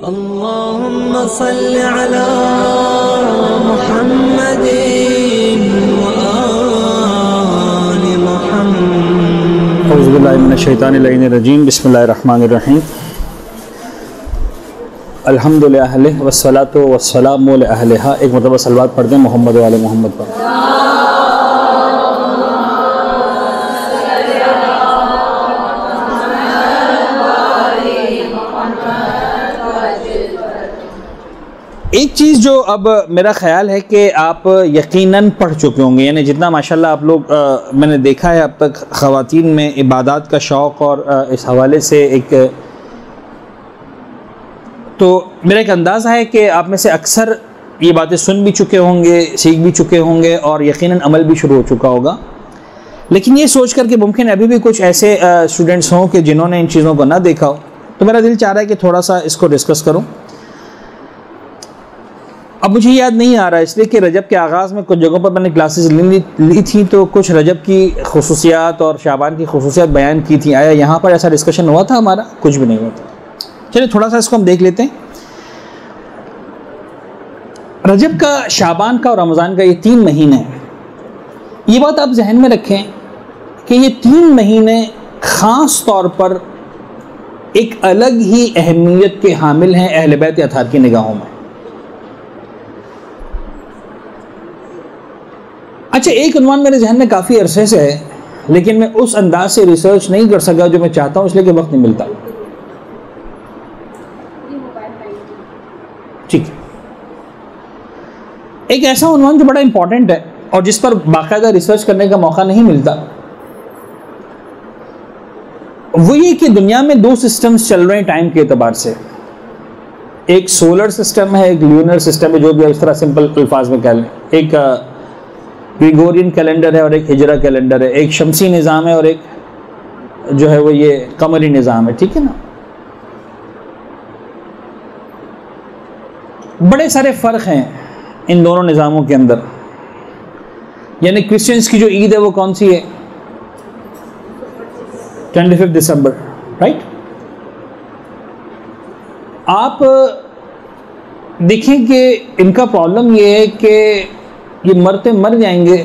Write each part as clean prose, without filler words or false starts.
अल्लाहुम्मा सल्लि अला मुहम्मदिन व आलि मुहम्मद। औज़ु बिल्लाहि मिनश शैतानिर रजीम। बिस्मिल्लाहिर रहमानिर रहीम। अल्हम्दुलिल्लाह अहलिही वस्सलातु वस्सलामु अला अहलिहा। एक मरतबा सलवात पढ़ दें मोहम्मद वाले मोहम्मद पर। एक चीज़ जो अब मेरा ख़्याल है कि आप यकीनन पढ़ चुके होंगे, यानी जितना माशाल्लाह आप लोग मैंने देखा है अब तक ख़वातीन में इबादत का शौक़ और इस हवाले से एक तो मेरा एक अंदाज़ा है कि आप में से अक्सर ये बातें सुन भी चुके होंगे, सीख भी चुके होंगे और यकीनन अमल भी शुरू हो चुका होगा। लेकिन ये सोच कर कि मुमकिन अभी भी कुछ ऐसे स्टूडेंट्स हों कि जिन्होंने इन चीज़ों को ना देखा हो, तो मेरा दिल चाह रहा है कि थोड़ा सा इसको डिस्कस करूँ। अब मुझे याद नहीं आ रहा इसलिए कि रजब के आगाज़ में कुछ जगहों पर मैंने क्लासेस ली थी, तो कुछ रजब की खुसूसियात और शाबान की खुसूसियात बयान की थी। आया यहाँ पर ऐसा डिस्कशन हुआ था हमारा? कुछ भी नहीं हुआ था। चलिए थोड़ा सा इसको हम देख लेते हैं। रजब का, शाबान का और रमज़ान का ये 3 महीने हैं। ये बात आप जहन में रखें कि ये 3 महीने ख़ास तौर पर एक अलग ही अहमियत के हामिल हैं अहले बैत अतहार की निगाहों में। अच्छा, एक उन्वान मेरे जहन में काफ़ी अरसे से है, लेकिन मैं उस अंदाज से रिसर्च नहीं कर सका जो मैं चाहता हूँ, इसलिए कि वक्त नहीं मिलता। ठीक है, एक ऐसा उन्वान जो बड़ा इंपॉर्टेंट है और जिस पर बाकायदा रिसर्च करने का मौका नहीं मिलता, वो ये कि दुनिया में 2 सिस्टम्स चल रहे हैं टाइम के एतबार से। एक सोलर सिस्टम है, एक ल्यूनर सिस्टम है, जो भी इस तरह सिंपल अल्फाज में कह लें। एक ग्रेगोरियन कैलेंडर है और एक हिजरा कैलेंडर है। एक शमसी निज़ाम है और एक जो है वो ये कमरी निज़ाम है। ठीक है ना? बड़े सारे फ़र्क हैं इन दोनों निज़ामों के अंदर। यानी क्रिश्चियंस की जो ईद है वो कौन सी है? 25 दिसंबर, राइट? आप देखें कि इनका प्रॉब्लम ये है कि ये मरते मर जाएंगे,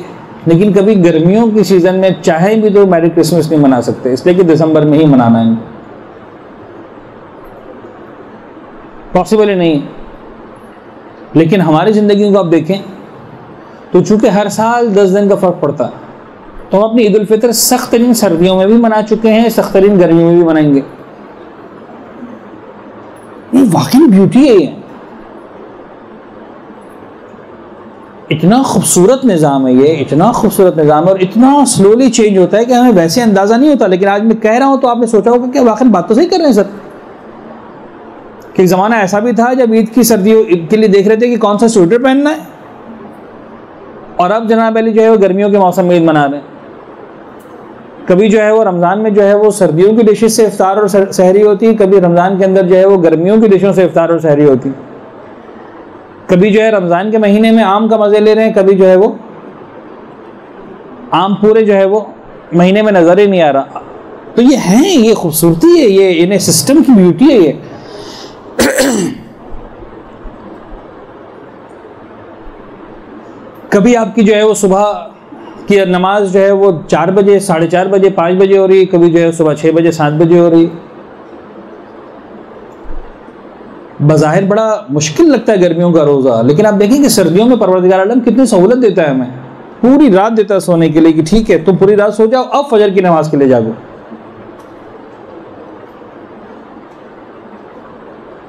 लेकिन कभी गर्मियों की सीज़न में चाहे भी तो मैरी क्रिसमस नहीं मना सकते, इसलिए कि दिसंबर में ही मनाना है। पॉसिबल ही नहीं। लेकिन हमारी ज़िंदगी को आप देखें तो चूँकि हर साल 10 दिन का फ़र्क पड़ता है, तो हम अपनी ईद उल फितर सख्त तरीन सर्दियों में भी मना चुके हैं, सख्त तरीन गर्मियों में भी मनाएंगे। ये वाकई ब्यूटी है। ये इतना खूबसूरत निज़ाम है, ये इतना खूबसूरत निज़ाम है और इतना स्लोली चेंज होता है कि हमें वैसे अंदाज़ा नहीं होता। लेकिन आज मैं कह रहा हूँ तो आपने सोचा होगा कि वाकई बात तो सही कर रहे हैं सर, कि एक ज़माना ऐसा भी था जब ईद की सर्दियों के लिए देख रहे थे कि कौन सा स्वेटर पहनना है, और अब जनाब अली जो है वो गर्मियों के मौसम में ईद मना रहे हैं। कभी जो है वो रमज़ान में जो है वो सर्दियों की डिशेज से इफ्तार और सहरी होती है, कभी रमज़ान के अंदर जो है वो गर्मियों की डिशों से इफ्तार और सहरी होती है। कभी जो है रमज़ान के महीने में आम का मज़े ले रहे हैं, कभी जो है वो आम पूरे जो है वो महीने में नज़र ही नहीं आ रहा। तो ये है, ये खूबसूरती है, ये इन्हें सिस्टम की ब्यूटी है। ये कभी आपकी जो है वो सुबह की नमाज जो है वो 4 बजे, 4:30 बजे, 5 बजे हो रही, कभी जो है सुबह 6 बजे, 7 बजे हो रही। बज़ाहिर बड़ा मुश्किल लगता है गर्मियों का रोज़ा, लेकिन आप देखें कि सर्दियों में परवरदिगार आलम कितनी सहूलत देता है हमें। पूरी रात देता है सोने के लिए कि ठीक है तुम पूरी रात सो जाओ, अब फजर की नमाज के लिए जागो।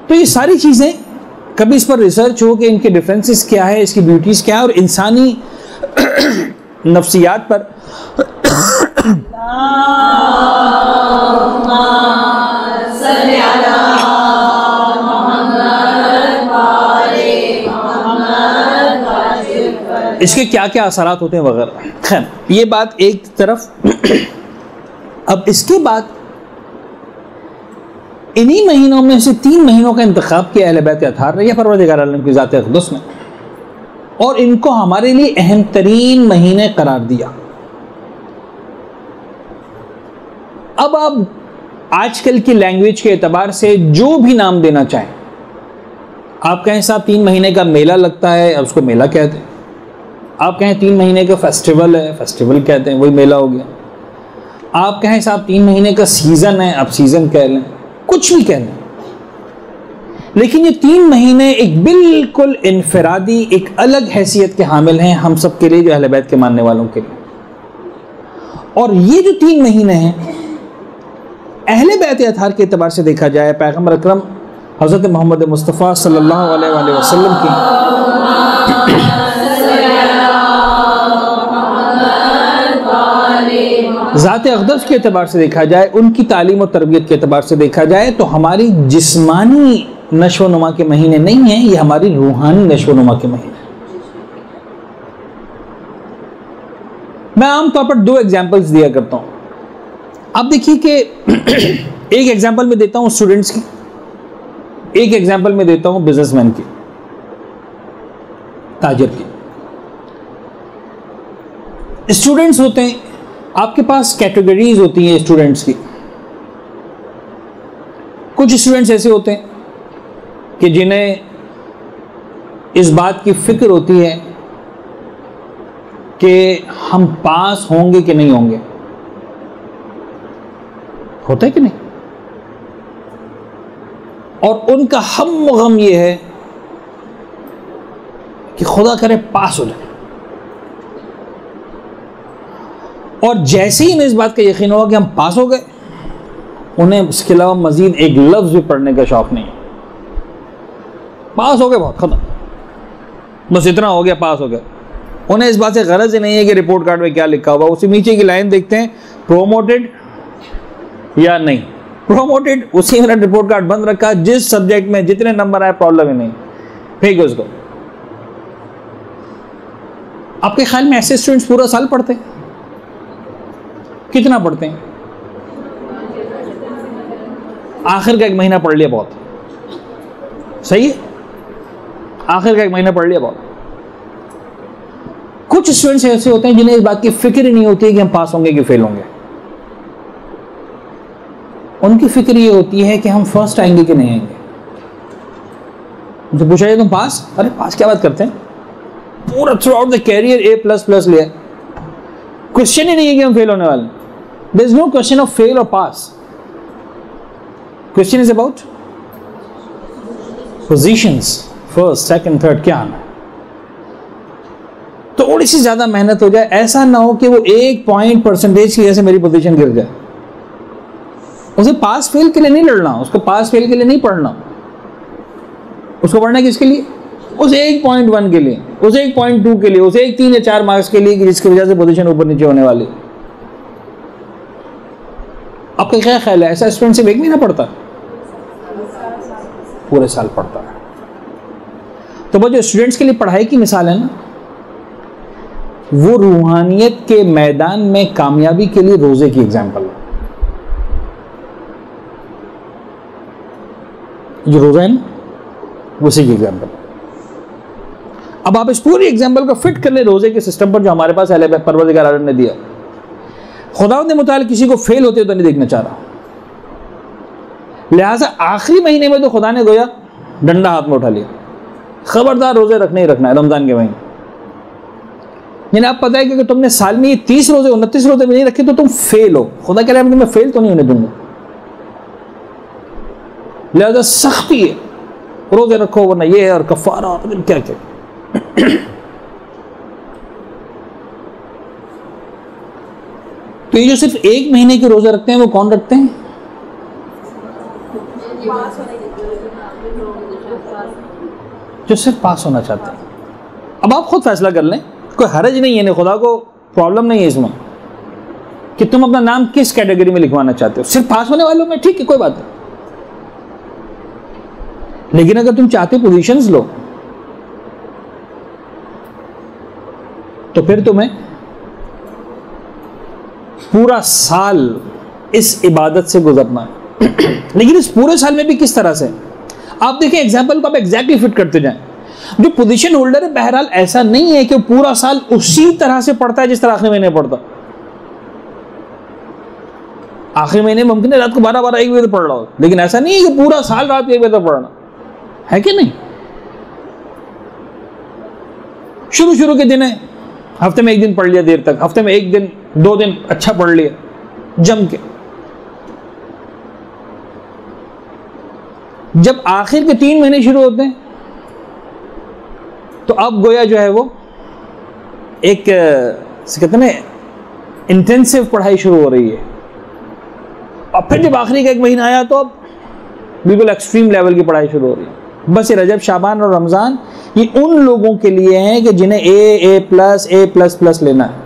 तो ये सारी चीज़ें कभी इस पर रिसर्च हो कि इनके डिफरेंसेस क्या है, इसकी ब्यूटीज़ क्या है, और इंसानी नफ्सियात पर इसके क्या क्या असरात होते हैं वगैरह। खैर, ये बात एक तरफ। अब इसके बाद इन्हीं महीनों में से 3 महीनों का इंतखाब किया अहले बैत अतहार ने या परवरदिगार आलम की ज़ात अक़दस ने, और इनको हमारे लिए अहम तरीन महीने करार दिया। अब आप आजकल की लैंग्वेज के एतबार से जो भी नाम देना चाहें, आप कहें साहब 3 महीने का मेला लगता है, अब उसको मेला कहते हैं। आप कहें 3 महीने का फेस्टिवल है, फेस्टिवल कहते हैं, वही मेला हो गया। आप कहें साहब 3 महीने का सीजन है, अब सीजन कह लें, कुछ भी कह लें, लेकिन ये 3 महीने एक बिल्कुल इनफरादी, एक अलग हैसियत के हामिल हैं हम सब के लिए, जो अहले बैत के मानने वालों के लिए। और ये जो 3 महीने हैं अहले बैत अतहार के एतबार से देखा जाए, पैगंबर अकरम हज़रत मोहम्मद मुस्तफ़ा सल्लल्लाहु अलैहि वसल्लम की ज़ात अक़दस के एतबार से देखा जाए, उनकी तालीम और तरबियत के एतबार से देखा जाए, तो हमारी जिस्मानी नशो नुमा के महीने नहीं हैं, ये हमारी रूहानी नशो नुमा के महीने। मैं आमतौर पर 2 एग्जाम्पल्स दिया करता हूं। अब देखिए कि एक एग्जाम्पल में देता हूं स्टूडेंट्स की, एक एग्जाम्पल में देता हूं बिजनेसमैन की, ताजिर की। स्टूडेंट्स होते हैं, आपके पास कैटेगरीज होती हैं स्टूडेंट्स की। कुछ स्टूडेंट्स ऐसे होते हैं कि जिन्हें इस बात की फिक्र होती है कि हम पास होंगे कि नहीं होंगे। होता है कि नहीं? और उनका हम गम ये है कि खुदा करे पास हो जाए, और जैसे ही इन्हें इस बात का यकीन होगा कि हम पास हो गए, उन्हें इसके अलावा मजीद एक लफ्ज भी पढ़ने का शौक नहीं है। पास हो गए, बहुत खत्म, बस इतना हो गया, पास हो गया। उन्हें इस बात से गरज ही नहीं है कि रिपोर्ट कार्ड में क्या लिखा हुआ, उसी नीचे की लाइन देखते हैं, प्रोमोटेड या नहीं प्रोमोटेड, उसी में रिपोर्ट कार्ड बंद रखा, जिस सब्जेक्ट में जितने नंबर आए प्रॉब्लम ही नहीं, फेंक उसको। आपके ख्याल में ऐसे स्टूडेंट्स पूरा साल पढ़ते हैं? कितना पढ़ते हैं? आखिर का 1 महीना पढ़ लिया बहुत, सही है, आखिर का 1 महीना पढ़ लिया बहुत। कुछ स्टूडेंट्स ऐसे होते हैं जिन्हें इस बात की फिक्र ही नहीं होती है कि हम पास होंगे कि फेल होंगे। उनकी फिक्र ये होती है कि हम फर्स्ट आएंगे कि नहीं आएंगे। उनसे पूछा जाए तुम पास? अरे पास क्या बात करते हैं, पूरा throughout the career A++ लिया, क्वेश्चन ही नहीं है कि हम फेल होने वाले। There is no question of fail और pass, question is about positions, first, second, third, क्या आना है। तो थोड़ी सी ज्यादा मेहनत हो जाए, ऐसा ना हो कि वो 1 पॉइंट परसेंटेज की वजह से मेरी पोजीशन गिर जाए। उसे पास फेल के लिए नहीं लड़ना, उसको पास फेल के लिए नहीं पढ़ना, उसको पढ़ना किसके लिए? उस 1.1 के लिए, उस 1.2 के लिए, उस 1, 3 या 4 मार्क्स के लिए, जिसकी वजह से पोजीशन ऊपर नीचे होने वाली। आपका क्या ख्याल है, ऐसा स्टूडेंट सिर्फ 1 महीना पढ़ता, पूरे साल पढ़ता है? तो वो जो स्टूडेंट्स के लिए पढ़ाई की मिसाल है ना, वो रूहानियत के मैदान में कामयाबी के लिए रोजे की एग्जाम्पल है। जो रोजा है ना, उसी की एग्जाम्पल। अब आप इस पूरी एग्जाम्पल को फिट कर ले रोजे के सिस्टम पर जो हमारे पास अहले परवरदिगार आलम ने दिया। खुदा ने मुताल किसी को फेल होते तो नहीं देखना चाह रहा, लिहाजा आखिरी महीने में तो खुदा ने गोया डंडा हाथ में उठा लिया, खबरदार रोजे रखने ही रखना है रमजान के महीने। यानी आप पता है कि अगर तुमने साल में ये 30 रोजे 29 रोजे में नहीं रखे तो तुम फेल हो। खुदा कह रहा है मैं फेल तो नहीं होने दूंगा, लिहाजा सख्ती है, रोजे रखो वरना ये और कफारा और क्या क्या। तो ये जो सिर्फ 1 महीने के रोजे रखते हैं वो कौन रखते हैं? जो सिर्फ पास होना चाहते हैं। अब आप खुद फैसला कर लें, कोई हरज नहीं है, खुदा को प्रॉब्लम नहीं है इसमें कि तुम अपना नाम किस कैटेगरी में लिखवाना चाहते हो। सिर्फ पास होने वालों में ठीक है, कोई बात नहीं, लेकिन अगर तुम चाहते हो पोजीशंस लो तो फिर तुम्हें पूरा साल इस इबादत से गुजरना है। लेकिन इस पूरे साल में भी किस तरह से? आप देखें एग्जाम्पल को आप एग्जैक्टली फिट करते जाएं। जो पोजीशन होल्डर है बहरहाल ऐसा नहीं है कि पूरा साल उसी तरह से पढ़ता है जिस तरह आखिरी महीने पढ़ता। आखिरी महीने मुमकिन है रात को 12-12 1 बजे तक पढ़ रहा हो, लेकिन ऐसा नहीं है कि पूरा साल रात 1 बजे तक पढ़ना है कि नहीं। शुरू के दिन है, हफ्ते में एक दिन पढ़ लिया देर तक, हफ्ते में एक दिन 2 दिन अच्छा पढ़ लिया जम के। जब आखिर के 3 महीने शुरू होते हैं तो अब गोया जो है वो एक कहते हैं इंटेंसिव पढ़ाई शुरू हो रही है। और फिर जब आखिरी का 1 महीना आया तो अब बिल्कुल एक्सट्रीम लेवल की पढ़ाई शुरू हो रही है। बस ये रजब, शाबान और रमज़ान ये उन लोगों के लिए हैं कि जिन्हें A++ लेना है।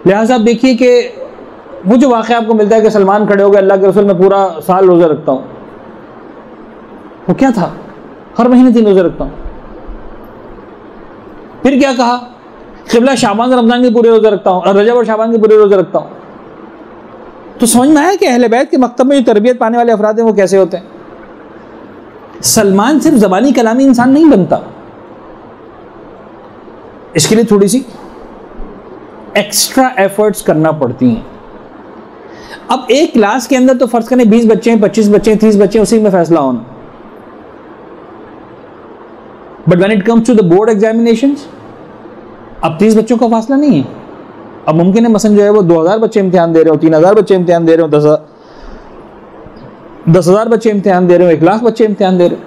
लिहाजा आप देखिए कि वो जो वाक़या आपको मिलता है कि सलमान खड़े हो गए, अल्लाह के रसूल मैं पूरा साल रोज़ा रखता हूँ, वो क्या था? हर महीने 3 रोज़े रखता हूँ। फिर क्या कहा? क़िबला शाबान और रमज़ान के पूरे रोज़े रखता हूँ और रजब और शाबान के पूरे रोज़े रखता हूँ। तो समझ में आया कि अहले बैत के मकतब में जो तरबियत पाने वाले अफराद हैं वो कैसे होते हैं। सलमान सिर्फ ज़बानी कलामी इंसान नहीं बनता, इसके लिए थोड़ी सी एक्स्ट्रा एफर्ट्स करना पड़ती हैं। अब एक क्लास के अंदर तो फर्ज करें 20 बच्चे हैं, 25 बच्चे हैं, 30 बच्चे हैं, उसी में फैसला होना। But when it comes to the board examinations, अब 30 बच्चों का फासला नहीं है। अब मुमकिन है मसलन जो है वो 2000 बच्चे इम्तिहान दे रहे हो, 3000 बच्चे इम्तिहान दे रहे हो, 10,000 बच्चे इम्तिहान दे रहे हो, 1 लाख बच्चे इम्तिहान दे रहे हो।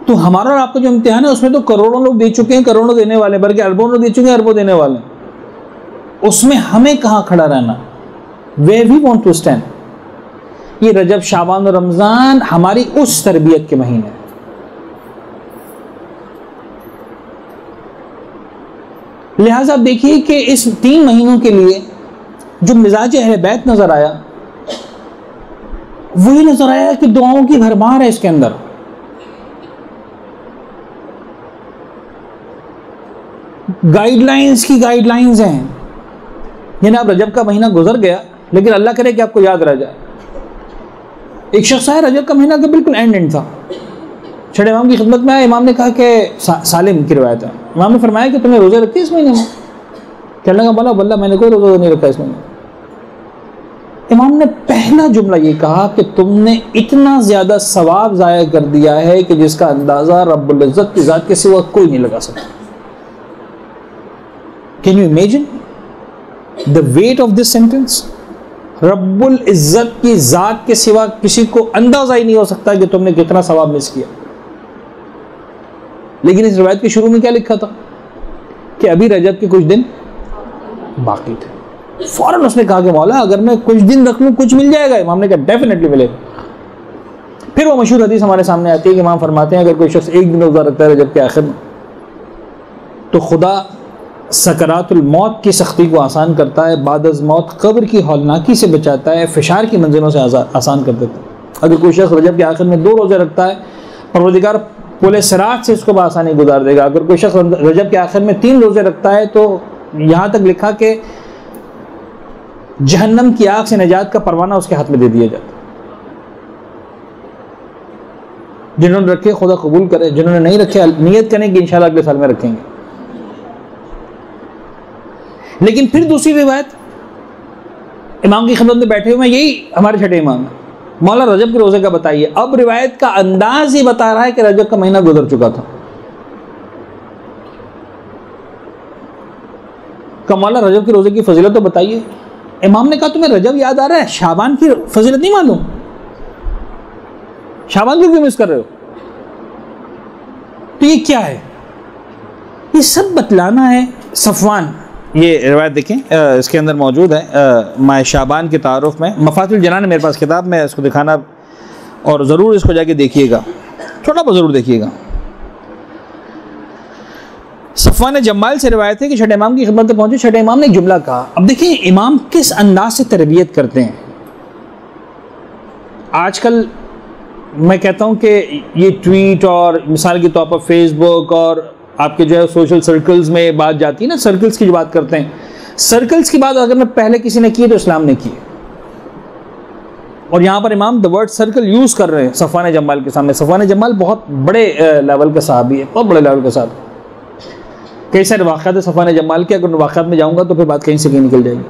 तो हमारा और आपका जो इम्तिहान है उसमें तो करोड़ों लोग दे चुके हैं, करोड़ों देने वाले, बल्कि अरबों लोग दे चुके हैं, अरबों देने वाले। उसमें हमें कहां खड़ा रहना? Where we want to stand। ये रजब, शाबान और रमजान हमारी उस तरबियत के महीने हैं। लिहाजा आप देखिए कि इस 3 महीनों के लिए जो मिजाज अहले बैत नजर आया, वही नजर आया कि दुआओं की भरमार है इसके अंदर। गाइडलाइंस की गाइडलाइंस हैं। यानी आप रजब का महीना गुजर गया, लेकिन अल्लाह करे कि आपको याद रह जाए। एक शख्स है, रजब का महीना का बिल्कुल एंड था, छठे इमाम की खिदमत में आया। इमाम ने कहा कि सालिम की रिवायत है, इमाम ने फरमाया कि तुम्हें रोज़े रखते इस महीने में? कहने लगा बोला वल्लाह मैंने कोई रोज़ा नहीं रखा इस महीने। इमाम ने पहला जुमला ये कहा कि तुमने इतना ज़्यादा सवाब ज़ाया कर दिया है कि जिसका अंदाज़ा रब्बुल इज़्ज़त की ज़ात के सिवा कोई नहीं लगा सकता। Can you imagine the weight of this sentence? रब्बुल इज़्ज़त की ज़ात के सिवा किसी को अंदाज़ा ही नहीं हो सकता कि तुमने कितना सवाब मिस किया। लेकिन इस रिवायत के शुरू में क्या लिखा था कि अभी रजब के कुछ दिन बाकी थे। फौरन उसने कहा कि मौला अगर मैं कुछ दिन रख लूं कुछ मिल जाएगा। इमाम ने कहा डेफिनेटली मिलेगा। फिर वो मशहूर हदीस हमारे सामने आती है कि इमाम फरमाते हैं अगर कोई शख्स एक दिन रोज़ा रखता है रजब के आखिर में, तो खुदा सकरातुल मौत की सख्ती को आसान करता है, बादअज़ मौत कब्र की हौलनाकी से बचाता है, फिशार की मंजिलों से आसान कर देता है। अगर कोई शख्स रजब के आखिर में 2 रोज़े रखता है, परवरदिगार पुले सिरात से इसको बआसानी गुजार देगा। अगर कोई शख्स रजब के आखिर में 3 रोज़े रखता है तो यहाँ तक लिखा कि जहन्नम की आग से निजात का परवाना उसके हाथ में दे दिया जाता। जिन्होंने रखे खुदा कबूल करे, जिन्होंने नहीं रखे नियत करें कि इंशाल्लाह अगले साल में रखेंगे। लेकिन फिर दूसरी रिवायत, इमाम की खिदमत में बैठे हुए, यही हमारे छठे इमाम मौला रजब के रोजे का बताइए। अब रिवायत का अंदाज ही बता रहा है कि रजब का महीना गुजर चुका था। मौला रजब के रोजे की फजीलत तो बताइए। इमाम ने कहा तुम्हें रजब याद आ रहा है, शाबान की फजीलत नहीं मालूम? शाबान को क्यों मिस कर रहे हो? तो ये क्या है? ये सब बतलाना है। सफवान, ये रिवायत देखें, इसके अंदर मौजूद है माह शाबान के तारुफ में। मफातिल जनान मेरे पास किताब में, इसको दिखाना और ज़रूर इसको जाके देखिएगा, छोटा बहुत ज़रूर देखिएगा। सफवान जम्माल से रिवायत है कि छठे इमाम की खिदमत में पहुंचे, छठे इमाम ने एक जुमला कहा। अब देखिए इमाम किस अंदाज से तरबियत करते हैं। आजकल मैं कहता हूं कि ये ट्वीट और मिसाल के तौर पर फेसबुक और आपके जो है सोशल सर्कल्स में बात जाती है ना, सर्कल्स की जो बात करते हैं, सर्कल्स की बात अगर मैं पहले किसी ने की तो इस्लाम ने की। और यहाँ पर इमाम द वर्ड सर्कल यूज़ कर रहे हैं सफवान जम्माल के सामने। सफवान जम्माल बहुत बड़े लेवल का साहबी है, बहुत बड़े लेवल का साहब। कई सारे वाक़यात है सफवान जम्माल के, अगर वाक़यात में जाऊँगा तो फिर बात कहीं से कहीं निकल जाएगी।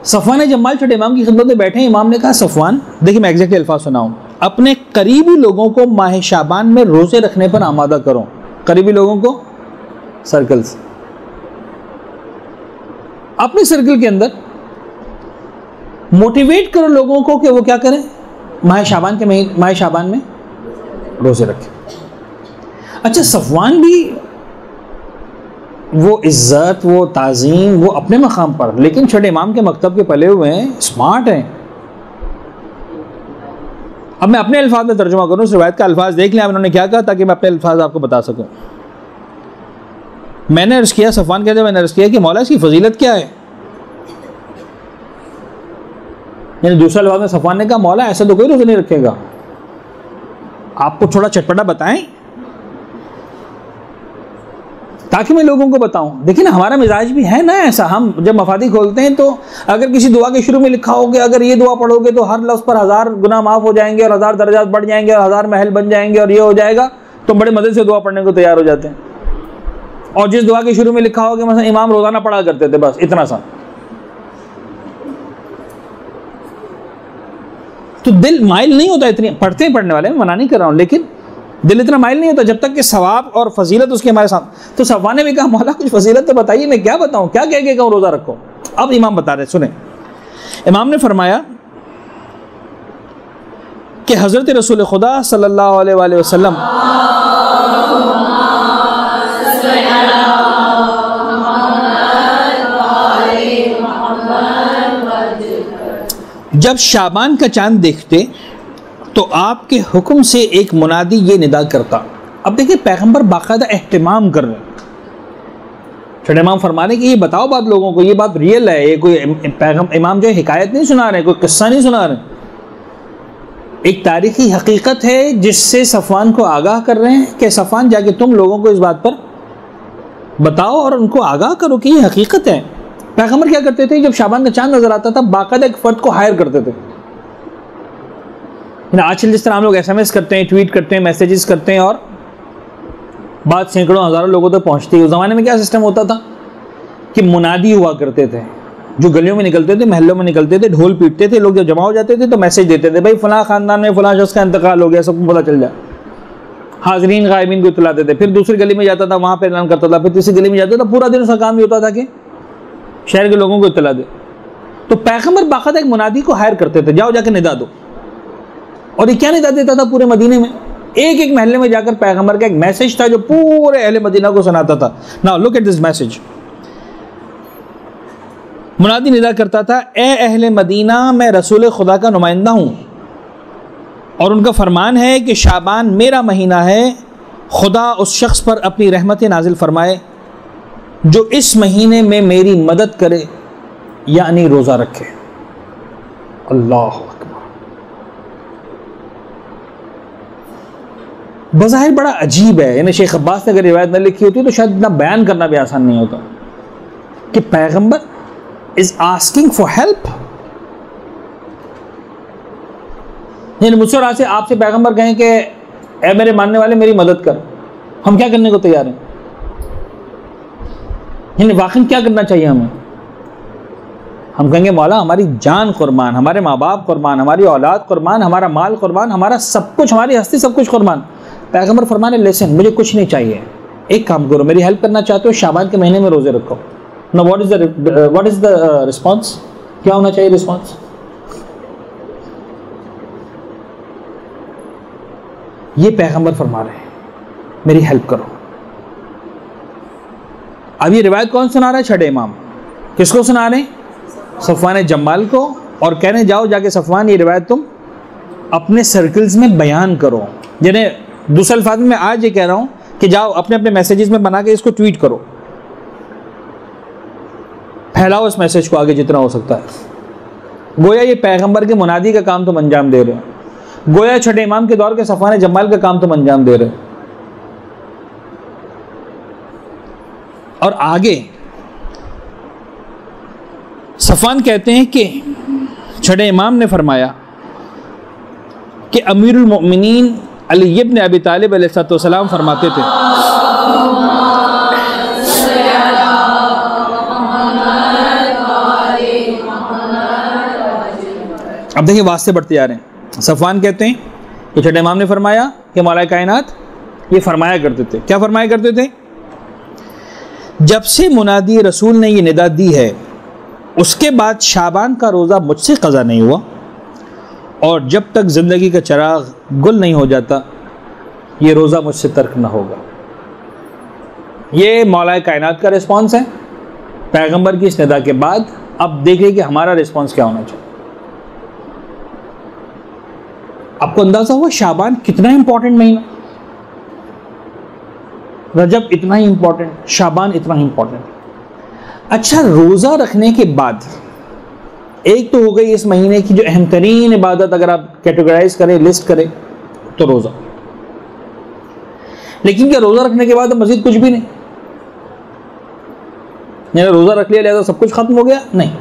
सफवान जम्माल छोटे इमाम की खिदमत में बैठे, इमाम ने कहा सफवान, देखिए मैं एग्जैक्टली अल्फाज सुनाऊँ, अपने करीबी लोगों को माह शाबान में रोजे रखने पर आमादा करो। करीबी लोगों को सर्कल्स, अपने सर्कल के अंदर मोटिवेट करो लोगों को कि वो क्या करें, माह शाबान में रोजे रखें। अच्छा, सफवान भी वो इज्जत, वो ताज़ीम, वो अपने मकाम पर, लेकिन छठे इमाम के मकतब के पले हुए हैं, स्मार्ट हैं। अब मैं अपने अल्फाज में तर्जुमा करूँ, उस रिवायत का अल्फाज देख लें उन्होंने क्या कहा, ताकि मैं अपने अल्फाज आपको बता सकूँ। मैंने अर्ज़ किया, सफवान कहते हैं, मैंने अर्ज़ किया कि मौला इसकी फजीलत क्या है। यानी दूसरा अल्फाज में सफवान ने कहा, मौला ऐसा तो कोई रोज़ा नहीं रखेगा, आपको थोड़ा चटपटा बताएं ताकि मैं लोगों को बताऊं। देखिए ना, हमारा मिजाज भी है ना ऐसा, हम जब मफादी खोलते हैं तो अगर किसी दुआ के शुरू में लिखा हो कि अगर ये दुआ पढ़ोगे तो हर लफ्ज़ पर 1000 गुनाह माफ़ हो जाएंगे और 1000 दर्जात बढ़ जाएंगे और 1000 महल बन जाएंगे और ये हो जाएगा, तो बड़े मज़े से दुआ पढ़ने को तैयार हो जाते हैं। और जिस दुआ के शुरू में लिखा हो कि मतलब इमाम रोज़ाना पढ़ा करते थे, बस इतना सा, तो दिल माइल नहीं होता। इतनी पढ़ते हैं पढ़ने वाले, मैं मना नहीं कर रहा हूँ, लेकिन दिल इतना माइल नहीं होता जब तक कि सवाब और फजीलत उसके हमारे साथ। तो सफवान ने भी कहा, मौला कुछ फजीलत तो बताइए, मैं क्या बताऊं, क्या कह के कहूं रोज़ा रखो। अब इमाम बता रहे, सुने। इमाम ने फरमाया कि हज़रत रसूल खुदा सल्लल्लाहु अलैहि वसल्लम जब शाबान का चांद देखते तो आपके हुक्म से एक मुनादी ये निदा करता। अब देखिए, पैगंबर बाकायदा एहतिमाम कर रहे हैं। छठे इमाम फरमा रहे कि ये बताओ बात लोगों को, ये बात रियल है, ये कोई इमाम जो है हिकायत नहीं सुना रहे, कोई किस्सा नहीं सुना रहे, एक तारीखी हकीकत है जिससे सफवान को आगाह कर रहे हैं कि सफवान जाके तुम लोगों को इस बात पर बताओ और उनको आगाह करो कि ये हकीकत है। पैगंबर क्या करते थे, जब शाबान का चांद नजर आता था बाकायदा एक फर्द को हायर करते थे। आजकल जिस तरह हम लोग SMS करते हैं, ट्वीट करते हैं, मैसेजेस करते हैं और बात सैकड़ों हज़ारों लोगों तक पहुंचती है। उस ज़माने में क्या सिस्टम होता था कि मुनादी हुआ करते थे, जो गलियों में निकलते थे, महलों में निकलते थे, ढोल पीटते थे, लोग जब जमा हो जाते थे तो मैसेज देते थे, भाई फलां ख़ानदान में फलां शख्स का इंतकाल हो गया, सबको पता चल जाए। हाजरीन गायबीन को इत्तला देते, फिर दूसरी गली में जाता था, वहाँ पर ऐलान करता था, फिर तीसरी गली में जाता था, पूरा दिन उसका काम ही होता था कि शहर के लोगों को इत्तला दे। तो पैगंबर बाकायदा एक मुनादी को हायर करते थे, जाओ जाके निदा दो। और ये क्या निदा देता था पूरे मदीने में, एक एक महल्ले में जाकर पैगंबर का एक मैसेज था जो पूरे अहले मदीना को सुनाता था। Now look at this message. मुनादी निदा करता था, ए अहले मदीना, मैं रसूल खुदा का नुमाइंदा हूँ और उनका फरमान है कि शाबान मेरा महीना है, खुदा उस शख्स पर अपनी रहमत नाजिल फरमाए जो इस महीने में मेरी मदद करे, यानी रोज़ा रखे। अल्लाह अकबर। बज़ाहिर बड़ा अजीब है, यानी शेख अब्बास ने अगर रिवायत न लिखी होती तो शायद इतना बयान करना भी आसान नहीं होता कि पैगंबर इज आस्किंग फॉर हेल्प। यानी मुझसे और आपसे पैगंबर कहें कि ए मेरे मानने वाले मेरी मदद कर, हम क्या करने को तैयार हैं? यानी वाकई क्या करना चाहिए हमें? हम कहेंगे मौला हमारी जान कुर्बान, हमारे माँ बाप कुर्बान, हमारी औलाद कुर्बान, हमारा माल कुर्बान, हमारा सब कुछ, हमारी हस्ती सब कुछ कुर्बान। पैगंबर फरमाने, लेसन मुझे कुछ नहीं चाहिए, एक काम करो, मेरी हेल्प करना चाहते हो, शाबान के महीने में रोजे रखो। ना व्हाट इज द रिस्पॉन्स? क्या होना चाहिए रिस्पॉन्स? ये पैगंबर फरमा रहे हैं मेरी हेल्प करो। अब ये रिवायत कौन सुना रहा है? छठे इमाम। किसको सुना रहे हैं? सफवान जम्माल को। और कह रहे जाओ जाके सफवान ये रिवायत तुम अपने सर्कल्स में बयान करो। जिन्हें दूसरे अल्फाज में आज ये कह रहा हूं कि जाओ अपने अपने मैसेजेस में बना के इसको ट्वीट करो, फैलाओ इस मैसेज को आगे जितना हो सकता है। गोया ये पैगंबर के मुनादी का काम तुम अंजाम दे रहे हो, गोया छठे इमाम के दौर के सफवान जम्माल का काम तुम अंजाम दे रहे हो। और आगे सफवान कहते हैं कि छठे इमाम ने फरमाया कि अमीरुल मोमिनीन अली इब्न अबी तालिब अलैहिस्सलाम फरमाते थे, अब देखिए वास्ते बढ़ते जा रहे हैं। सफवान कहते हैं तो छठे इमाम ने फरमाया कि मौला कायनात ये फरमाया करते थे, क्या फरमाया करते थे? जब से मुनादी रसूल ने ये निदा दी है उसके बाद शाबान का रोज़ा मुझसे क़ज़ा नहीं हुआ, और जब तक ज़िंदगी का चिराग गुल नहीं हो जाता ये रोज़ा मुझसे तर्क ना होगा। ये मौला कायनात का रिस्पॉन्स है पैगंबर की इस निदा के बाद। अब देखिए कि हमारा रिस्पॉन्स क्या होना चाहिए। आपको अंदाजा हुआ शाबान कितना इंपॉर्टेंट महीना, रजब इतना ही इंपॉर्टेंट, शाबान इतना ही इंपॉर्टेंट। अच्छा, रोज़ा रखने के बाद एक तो हो गई इस महीने की जो अहम तरीन इबादत, अगर आप कैटेगराइज करें, लिस्ट करें तो रोज़ा। लेकिन क्या रोज़ा रखने के बाद मज़ीद कुछ भी नहीं? मैंने रोज़ा रख लिया लिहाजा सब कुछ खत्म हो गया? नहीं।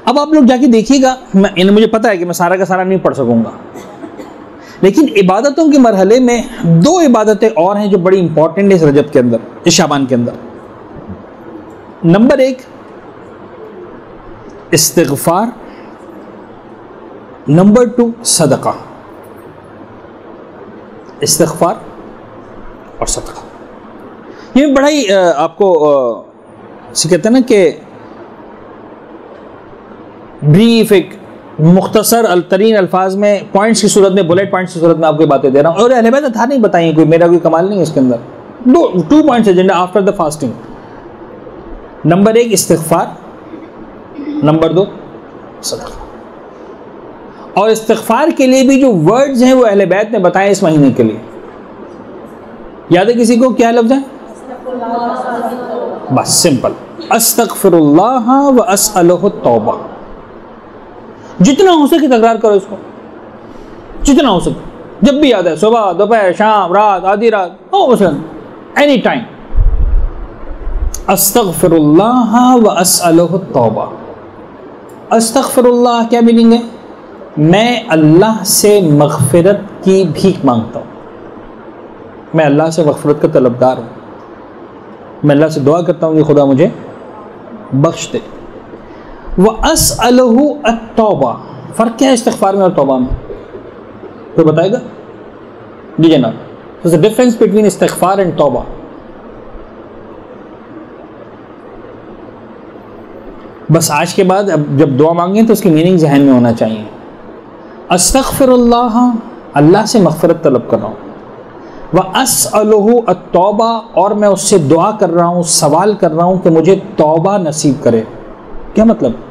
अब आप लोग जाके देखिएगा, मुझे पता है कि मैं सारा का सारा नहीं पढ़ सकूंगा, लेकिन इबादतों के मरहले में दो इबादतें और हैं जो बड़ी इंपॉर्टेंट है इस रजब के अंदर, इस शाबान के अंदर। नंबर एक इस्तिग़फ़ार, नंबर 2 सदका। इस्तिग़फ़ार और सदका, ये बड़ा ही आपको कहते हैं ना कि ब्रीफ, एक मुख्तसर तरीन अल्फाज में, पॉइंट्स की सूरत में, बुलेट पॉइंट्स की सूरत में आपको बातें दे रहा हूँ। और अहले बैत था नहीं बताइए, कोई मेरा कोई कमाल नहीं है इसके अंदर। Two points agenda after the fasting. Number 1 इस्तिग़फ़ार, नंबर 2 सदका। और इस्तिग़फ़ार के लिए भी जो वर्ड्स हैं वो अहले बैत ने बताए इस महीने के लिए। याद है किसी को क्या लफ्ज़ है? बस सिंपल, अस्तग़फ़िरुल्लाह व अस्अलुहु तौबा। जितना हो सके तकरार करो इसको, जितना हो सके, जब भी याद है, सुबह, दोपहर, शाम, रात, आधी रात, एनी टाइम। अस्तग़फ़िरुल्लाह व अस्अलुहु तौबा। अस्तग़फ़िरुल्लाह क्या मीनिंग है? मैं अल्लाह से मग़फ़िरत की भीख मांगता हूँ, मैं अल्लाह से मग़फ़िरत का तलबदार हूँ, मैं अल्लाह से दुआ करता हूँ कि खुदा मुझे बख्श दे। व अस्अलुहु अत-तौबा, फ़र्क क्या है इस्तिग़फ़ार में और तौबा में? कोई बताएगा? जी जनाब, there's a difference between इस्तिग़फ़ार एंड तौबा। बस आज के बाद अब जब दुआ मांगें तो उसकी मीनिंग जहन में होना चाहिए। अस्तग़फ़िरुल्लाह, अल्लाह से मग़फ़िरत तलब कर रहा हूँ, व अस्अलुहु अत-तौबा, और मैं उससे दुआ कर रहा हूँ, सवाल कर रहा हूँ कि मुझे तौबा नसीब करे। क्या मतलब?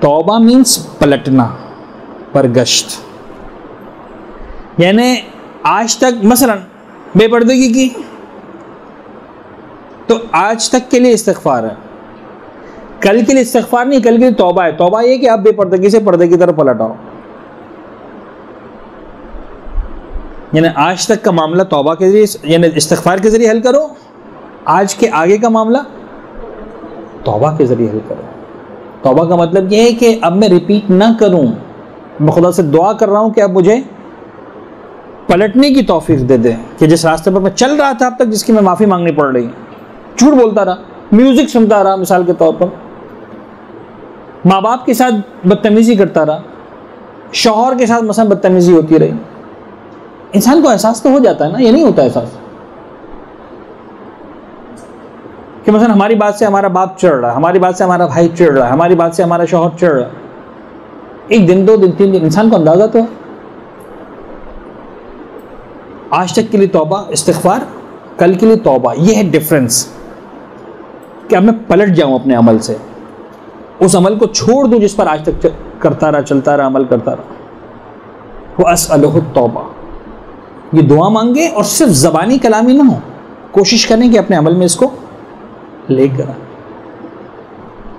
तौबा मीन्स पलटना, बरगश्त। यानी आज तक मसलन बेपर्दगी की तो आज तक के लिए इस्तिग़फ़ार है, कल के लिए इस्तिग़फ़ार नहीं, कल के लिए तौबा है। तौबा ये कि आप बेपर्दगी से पर्दे की तरफ पलट आओ। यानी आज तक का मामला तौबा के जरिए, यानी इस्तिग़फ़ार के ज़रिए हल करो, आज के आगे का मामला तौबा के ज़रिए हल करो। तौबा का मतलब ये है कि अब मैं रिपीट ना करूं, मैं खुदा से दुआ कर रहा हूं कि अब मुझे पलटने की तौफीक दे दे, कि जिस रास्ते पर मैं चल रहा था अब तक, जिसकी मैं माफ़ी मांगनी पड़ रही है, झूठ बोलता रहा, म्यूज़िक सुनता रहा, मिसाल के तौर पर माँ बाप के साथ बदतमीज़ी करता रहा, शौहर के साथ मसलन बदतमीज़ी होती रही, इंसान को एहसास तो हो जाता है ना, ये नहीं होता एहसास कि मसलन हमारी बात से हमारा बाप चिढ़ रहा है, हमारी बात से हमारा भाई चिढ़ रहा है, हमारी बात से हमारा शौहर चिढ़ रहा है। एक दिन, 2 दिन, 3 दिन, इंसान को अंदाजा तो है। आज तक के लिए तौबा इस्तिग़फ़ार, कल के लिए तौबा, ये है डिफरेंस। कि अब मैं पलट जाऊं अपने अमल से, उस अमल को छोड़ दूं जिस पर आज तक करता रहा, चलता रहा, अमल करता रहा। वो अस्अलुहु तौबा, ये दुआ मांगे और सिर्फ ज़बानी कलामी ना हो, कोशिश करें कि अपने अमल में इसको लेकर।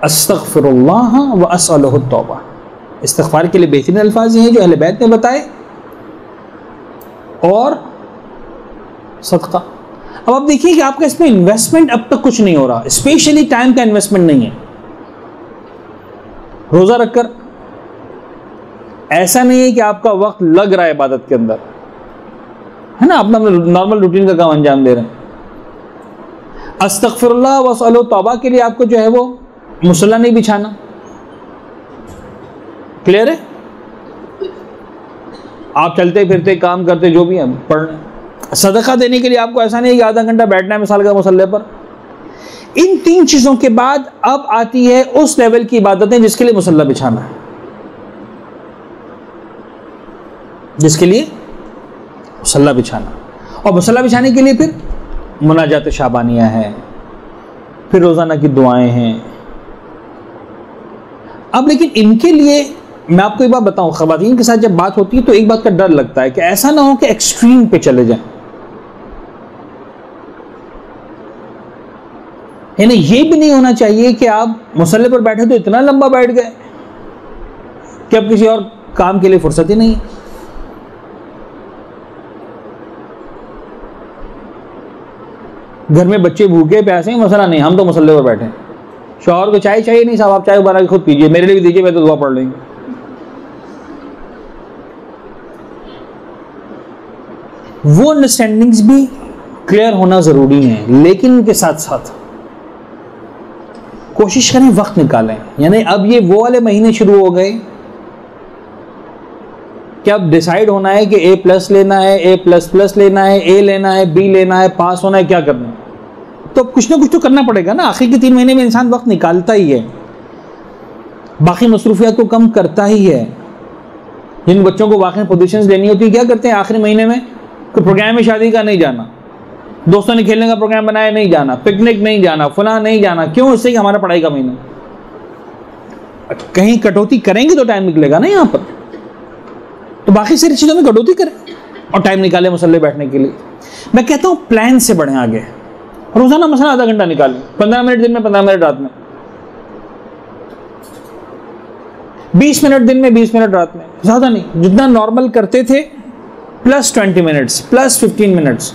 अस्तग़फ़िरुल्लाह व अस्अलुहु तौबा। इस्तिग़फ़ार के लिए बेहतरीन अल्फाज हैं जो अहले बैत ने बताए, और सदका। अब आप देखिए कि आपका इसमें इन्वेस्टमेंट अब तक कुछ नहीं हो रहा, स्पेशली टाइम का इन्वेस्टमेंट नहीं है। रोज़ा रखकर ऐसा नहीं है कि आपका वक्त लग रहा है इबादत के अंदर, है ना, अपना नॉर्मल रूटीन का काम अंजाम दे रहे हैं। अस्तग़फ़िरुल्लाह व अस्अलुहु तौबा के लिए आपको जो है वो मुसल्ला नहीं बिछाना, क्लियर है? आप चलते फिरते काम करते जो भी हैं पढ़। सदका देने के लिए आपको ऐसा नहीं है कि आधा घंटा बैठना है मिसाल का मुसल्ले पर। इन 3 चीज़ों के बाद अब आती है उस लेवल की इबादतें जिसके लिए मुसल्ला बिछाना है, जिसके लिए मुसल्ला बिछाना। और मुसल्ला बिछाने के लिए फिर मुनाजात शाबानिया है, फिर रोज़ाना की दुआएं हैं। अब लेकिन इनके लिए मैं आपको एक बात बताऊं, ख़वातीन के साथ जब बात होती है तो एक बात का डर लगता है कि ऐसा ना हो कि एक्सट्रीम पे चले जाएं। यानी ये भी नहीं होना चाहिए कि आप मुसल्ले पर बैठे तो इतना लंबा बैठ गए कि अब किसी और काम के लिए फुर्सत ही नहीं है। घर में बच्चे भूखे प्यासे हैं, मसला नहीं, हम तो मुसल्ले पर बैठे हैं। शौहर को चाय चाहिए नहीं, साहब आप चाय बना के खुद पीजिए, मेरे लिए भी दीजिए, मैं तो दुआ पढ़ लेंगे। वो अंडरस्टैंडिंग्स भी क्लियर होना जरूरी है, लेकिन इनके साथ साथ कोशिश करें वक्त निकालें। यानी अब ये वो वाले महीने शुरू हो गए कि अब डिसाइड होना है कि A+ लेना है, A++ लेना है, A लेना है, B लेना है, पास होना है, क्या करना है। तो कुछ ना कुछ तो करना पड़ेगा ना। आखिर के 3 महीने में इंसान वक्त निकालता ही है, बाकी मसरूफियात को कम करता ही है। जिन बच्चों को वाकई पोजीशंस लेनी होती है, क्या करते हैं आखिरी महीने में? कोई प्रोग्राम में शादी का नहीं जाना, दोस्तों ने खेलने का प्रोग्राम बनाया नहीं जाना, पिकनिक नहीं जाना, फलां नहीं जाना। क्यों? इससे कि हमारा पढ़ाई का महीना। कहीं कटौती करेंगे तो टाइम निकलेगा ना यहाँ पर, तो बाकी सारी चीज़ों में कटौती करें और टाइम निकालें मुसल्ले बैठने के लिए। मैं कहता हूँ प्लान से बढ़ें आगे। रोज़ाना मसला आधा घंटा निकालें, 15 मिनट दिन में, 15 मिनट रात में, 20 मिनट दिन में, 20 मिनट रात में, ज़्यादा नहीं। जितना नॉर्मल करते थे प्लस 20 मिनट्स प्लस 15 मिनट्स।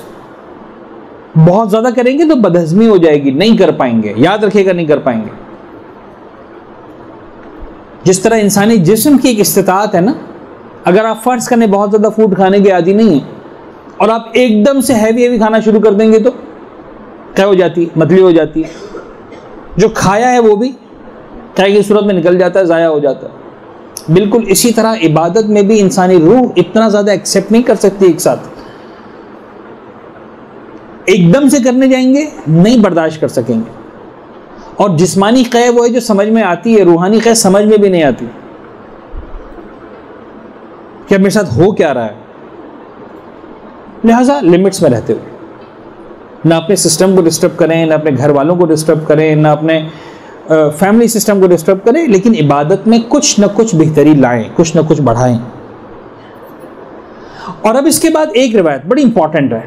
बहुत ज़्यादा करेंगे तो बदहज़मी हो जाएगी, नहीं कर पाएंगे। याद रखिएगा, नहीं कर पाएंगे। जिस तरह इंसानी जिस्म की एक इस्तिताअत है ना, अगर आप फ़र्ज़ करने बहुत ज़्यादा फूड खाने के आदी नहीं है और आप एकदम से हैवी खाना शुरू कर देंगे तो क्या हो जाती है? मतली हो जाती है। जो खाया है वो भी क्या की सूरत में निकल जाता है, ज़ाया हो जाता है। बिल्कुल इसी तरह इबादत में भी इंसानी रूह इतना ज़्यादा एक्सेप्ट नहीं कर सकती एक साथ। एकदम से करने जाएंगे नहीं बर्दाश्त कर सकेंगे। और जिस्मानी क़य वो है जो समझ में आती है, रूहानी क़य समझ में भी नहीं आती कि अब मेरे साथ हो क्या रहा है। लिहाजा लिमिट्स में रहते हुए, ना अपने सिस्टम को डिस्टर्ब करें, ना अपने घर वालों को डिस्टर्ब करें, ना अपने फैमिली सिस्टम को डिस्टर्ब करें, लेकिन इबादत में कुछ न कुछ बेहतरी लाएं, कुछ न कुछ बढ़ाएं। और अब इसके बाद एक रिवायत बड़ी इंपॉर्टेंट है।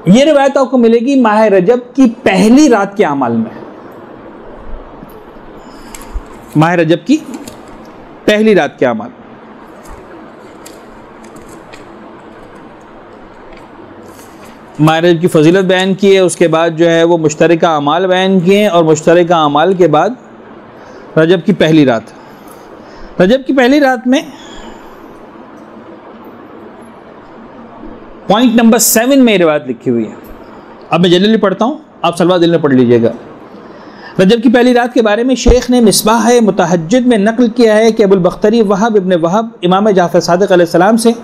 ये रिवायत आपको मिलेगी माह रजब की पहली रात के अमाल में। माह रजब की पहली रात के अमाल, माह रजब की फजीलत बयान की है, उसके बाद जो है वो मुश्तरका अमाल बयान किए हैं, और मुश्तरका अमाल के बाद रजब की पहली रात। रजब की पहली रात में पॉइंट नंबर 7 में रिवायत लिखी हुई है। अब मैं जल्दी पढ़ता हूँ, आप सलवा दिल में पढ़ लीजिएगा। रजब की पहली रात के बारे में शेख ने मिसबाह मुतहज्जिद में नकल किया है कि अबुल बख्तरी वहाब इब्न वहाब इमाम जाफर सादिक अलैहिस्सलाम से,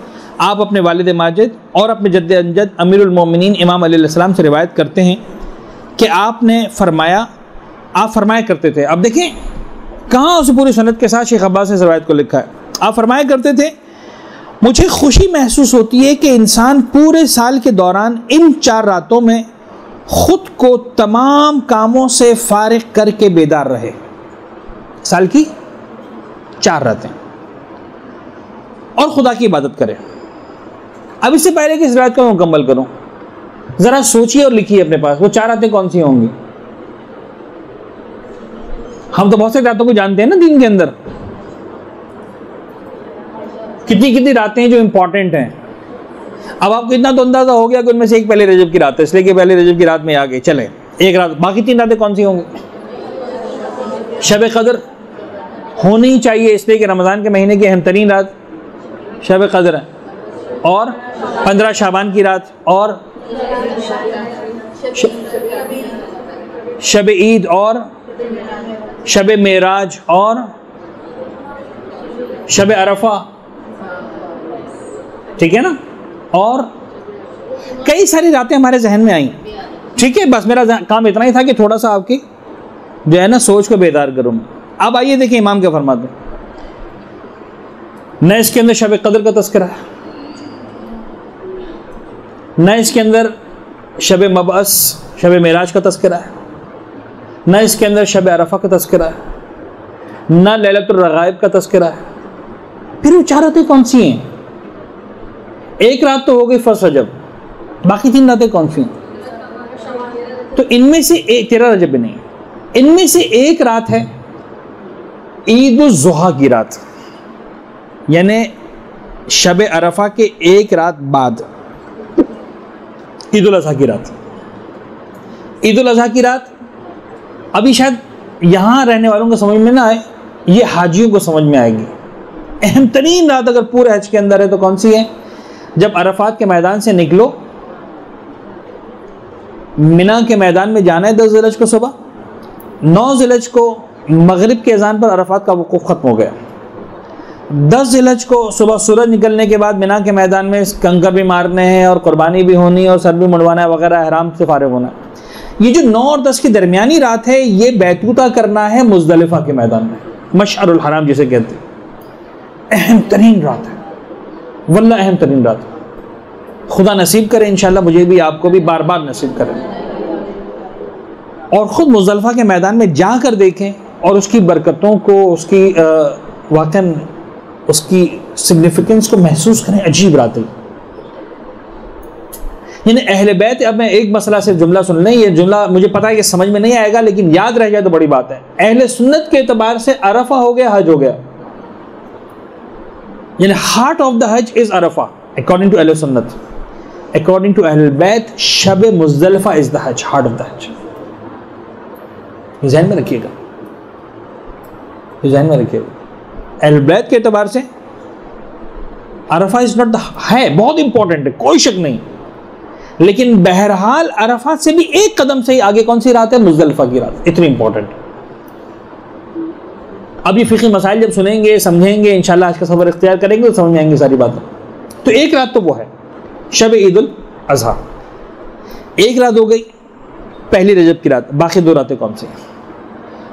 आप अपने वालिद माजिद और अपने जद्द अंजद अमीरुल मोमिनीन इमाम अली अलैहिस्सलाम से रिवायत करते हैं कि आपने फरमाया, आप फरमाया करते थे। अब देखें कहाँ उस पूरी सनद के साथ शेख अब्बास ने इस रिवायत को लिखा है। आप फरमाया करते थे, मुझे खुशी महसूस होती है कि इंसान पूरे साल के दौरान इन 4 रातों में खुद को तमाम कामों से फारिग करके बेदार रहे। साल की 4 रातें और खुदा की इबादत करें। अब इससे पहले कि इस रिवायत को मैं मुकम्मल करूं, जरा सोचिए और लिखिए अपने पास वो 4 रातें कौन सी होंगी। हम तो बहुत सारी रातों को जानते हैं ना दिन के अंदर, कितनी कितनी रातें हैं जो इंपॉर्टेंट हैं। अब आपको इतना तो अंदाजा हो गया कि उनमें से एक पहले रजब की रात है, इसलिए कि पहले रजब की रात में आ गए, चले एक रात, बाकी 3 रातें कौन सी होंगी? शब कदर होनी चाहिए, इसलिए कि रमज़ान के महीने की अहम तरीन रात शब कदर है, और 15 शाबान की रात, और शब ईद, और शब मेराज, और शब अरफा, ठीक है ना। और कई सारी रातें हमारे जहन में आई, ठीक है। बस मेरा काम इतना ही था कि थोड़ा सा आपकी जो है ना सोच को बेदार करूँ। अब आइए देखिए इमाम क्या फरमाते हैं। न इसके अंदर शब कदर का तस्करा है, न इसके अंदर शब मबअस शब मेराज का तस्करा है, न इसके अंदर शब अरफा का तस्करा है, न लैलतुल रगाइब का तस्करा है। फिर वो 4 रातें कौन सी हैं? एक रात तो हो गई फर्स्ट रजब, बाकी 3 रातें कौन सी हैं? तो इनमें से 13 रजब भी नहीं, इनमें से एक रात है ईद उल ज़ुहा की रात, यानी शब अरफा के एक रात बाद ईद उल अज़हा की रात। ईद उल अज़हा की रात अभी शायद यहाँ रहने वालों को समझ में ना आए, ये हाजियों को समझ में आएगी। अहम तरीन रात अगर पूरे हज के अंदर है तो कौन सी है? जब अरफात के मैदान से निकलो, मिना के मैदान में जाना है 10 ज़िलहज को सुबह, 9 ज़िलहज को मगरिब के अज़ान पर अरफात का वक़ूफ़ ख़त्म हो गया, 10 ज़िलहज को सुबह सूरज निकलने के बाद मिना के मैदान में कंकर भी मारने हैं और कुर्बानी भी होनी है और सर भी मुड़वाना है वगैरह, हराम से फारिग होना है। ये जो 9 और 10 की दरमियानी रात है, ये बैतूता करना है मुज़दलिफ़ा के मैदान में, मशअरुल हराम जिसे कहते हैं। अहम तरीन रात है, वल्लाह अहम तरीन रात। खुदा नसीब करे इंशाअल्लाह मुझे भी आपको भी बार बार नसीब करे, और ख़ुद मुज़दलिफ़ा के मैदान में जाकर देखें और उसकी बरकतों को, उसकी वाक़न उसकी सिग्निफिकेंस को महसूस करें। अजीब रात है। यानी अहले बैत, अब मैं एक मसला से जुमला सुन लें, ये जुमला मुझे पता है कि समझ में नहीं आएगा लेकिन याद रह जाए तो बड़ी बात है। अहले सुन्नत के एतबार से अरफा हो गया, हज हो गया, यानी हार्ट ऑफ द हज इज अरफा अकॉर्डिंग टू अहले सुन्नत। अकॉर्डिंग टू अहले बैत शब मुज़दलिफ़ा इज द हज, हार्ट ऑफ द हज। ज़हन में रखिएगा, ज़हन में रखिएगा। अहले बैत के एतबार से अरफा इज नॉट द, है बहुत इंपॉर्टेंट है, कोई शक नहीं, लेकिन बहरहाल अरफात से भी एक कदम से ही आगे कौन सी रात है? मुज़दलिफ़ा की रात, इतनी इंपॉर्टेंट। अब ये फ़िक़ी मसाइल जब सुनेंगे, समझेंगे, इंशाअल्लाह आज का सफ़र इख्तियार करेंगे तो समझ में आएंगी सारी बातें। तो एक रात तो वो है शब ईद उल अज़हा, एक रात हो गई पहली रजब की रात, बाकी 2 रातें कौन सी?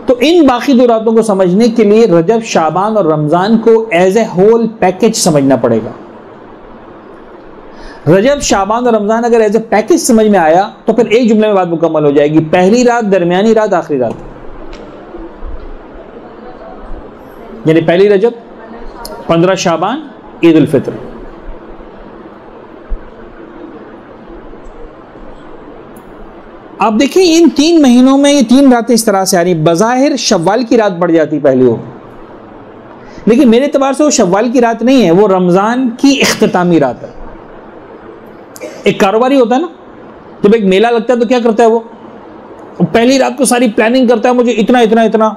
तो इन बाकी 2 रातों को समझने के लिए रजब, शाबान और रमज़ान को एज ए होल पैकेज समझना पड़ेगा। रजब, शाबान और रमज़ान अगर एज ए पैकेज समझ में आया तो फिर एक जुमले में बात मुकम्मल हो जाएगी। पहली रात, दरमियानी रात, आखिरी रात, यानी पहली रजब, 15 शाबान, ईद उल फित्र। आप देखिए इन 3 महीनों में ये 3 रातें इस तरह से आ रही। बज़ाहिर शव्वाल की रात बढ़ जाती पहली हो, लेकिन मेरे एतबार से वो शव्वाल की रात नहीं है, वो रमज़ान की इख्तितामी रात है। एक कारोबारी होता है ना, जब एक मेला लगता है तो क्या करता है वो पहली रात को सारी प्लानिंग करता है, मुझे इतना इतना इतना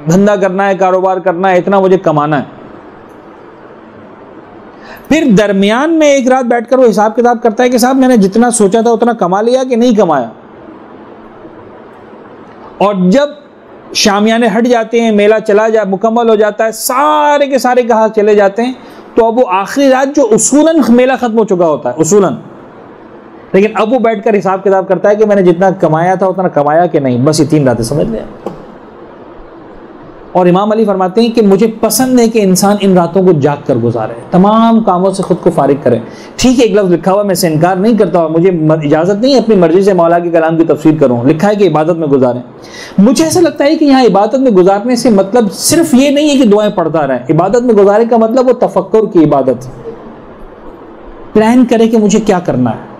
धंधा करना है, कारोबार करना है, इतना मुझे कमाना है। फिर दरमियान में एक रात बैठकर वो हिसाब किताब करता है कि साहब मैंने जितना सोचा था उतना कमा लिया कि नहीं कमाया। और जब शामियाने हट जाते हैं, मेला चला जा मुकम्मल हो जाता है, सारे के सारे ग्राहक चले जाते हैं, तो अब वो आखिरी रात जो उसूलन मेला खत्म हो चुका होता है उसूलन, लेकिन अब वो बैठकर हिसाब किताब करता है कि मैंने जितना कमाया था उतना कमाया कि नहीं। बस ये 3 रातें समझ लिया। और इमाम अली फरमाते हैं कि मुझे पसंद है कि इंसान इन रातों को जाग कर गुजारे, तमाम कामों से खुद को फारिग करे। ठीक है, एक लफ्ज़ लिखा हुआ, मैं इसे इनकार नहीं करता, मुझे इजाज़त नहीं है अपनी मर्जी से मौला के कलाम की तफसीर करूँ। लिखा है कि इबादत में गुजारें। मुझे ऐसा लगता है कि यहाँ इबादत में गुजारने से मतलब सिर्फ ये नहीं है कि दुआएं पढ़ता रहें। इबादत में गुजारने का मतलब वो तफक्कुर की इबादत, प्लान करे कि मुझे क्या करना है।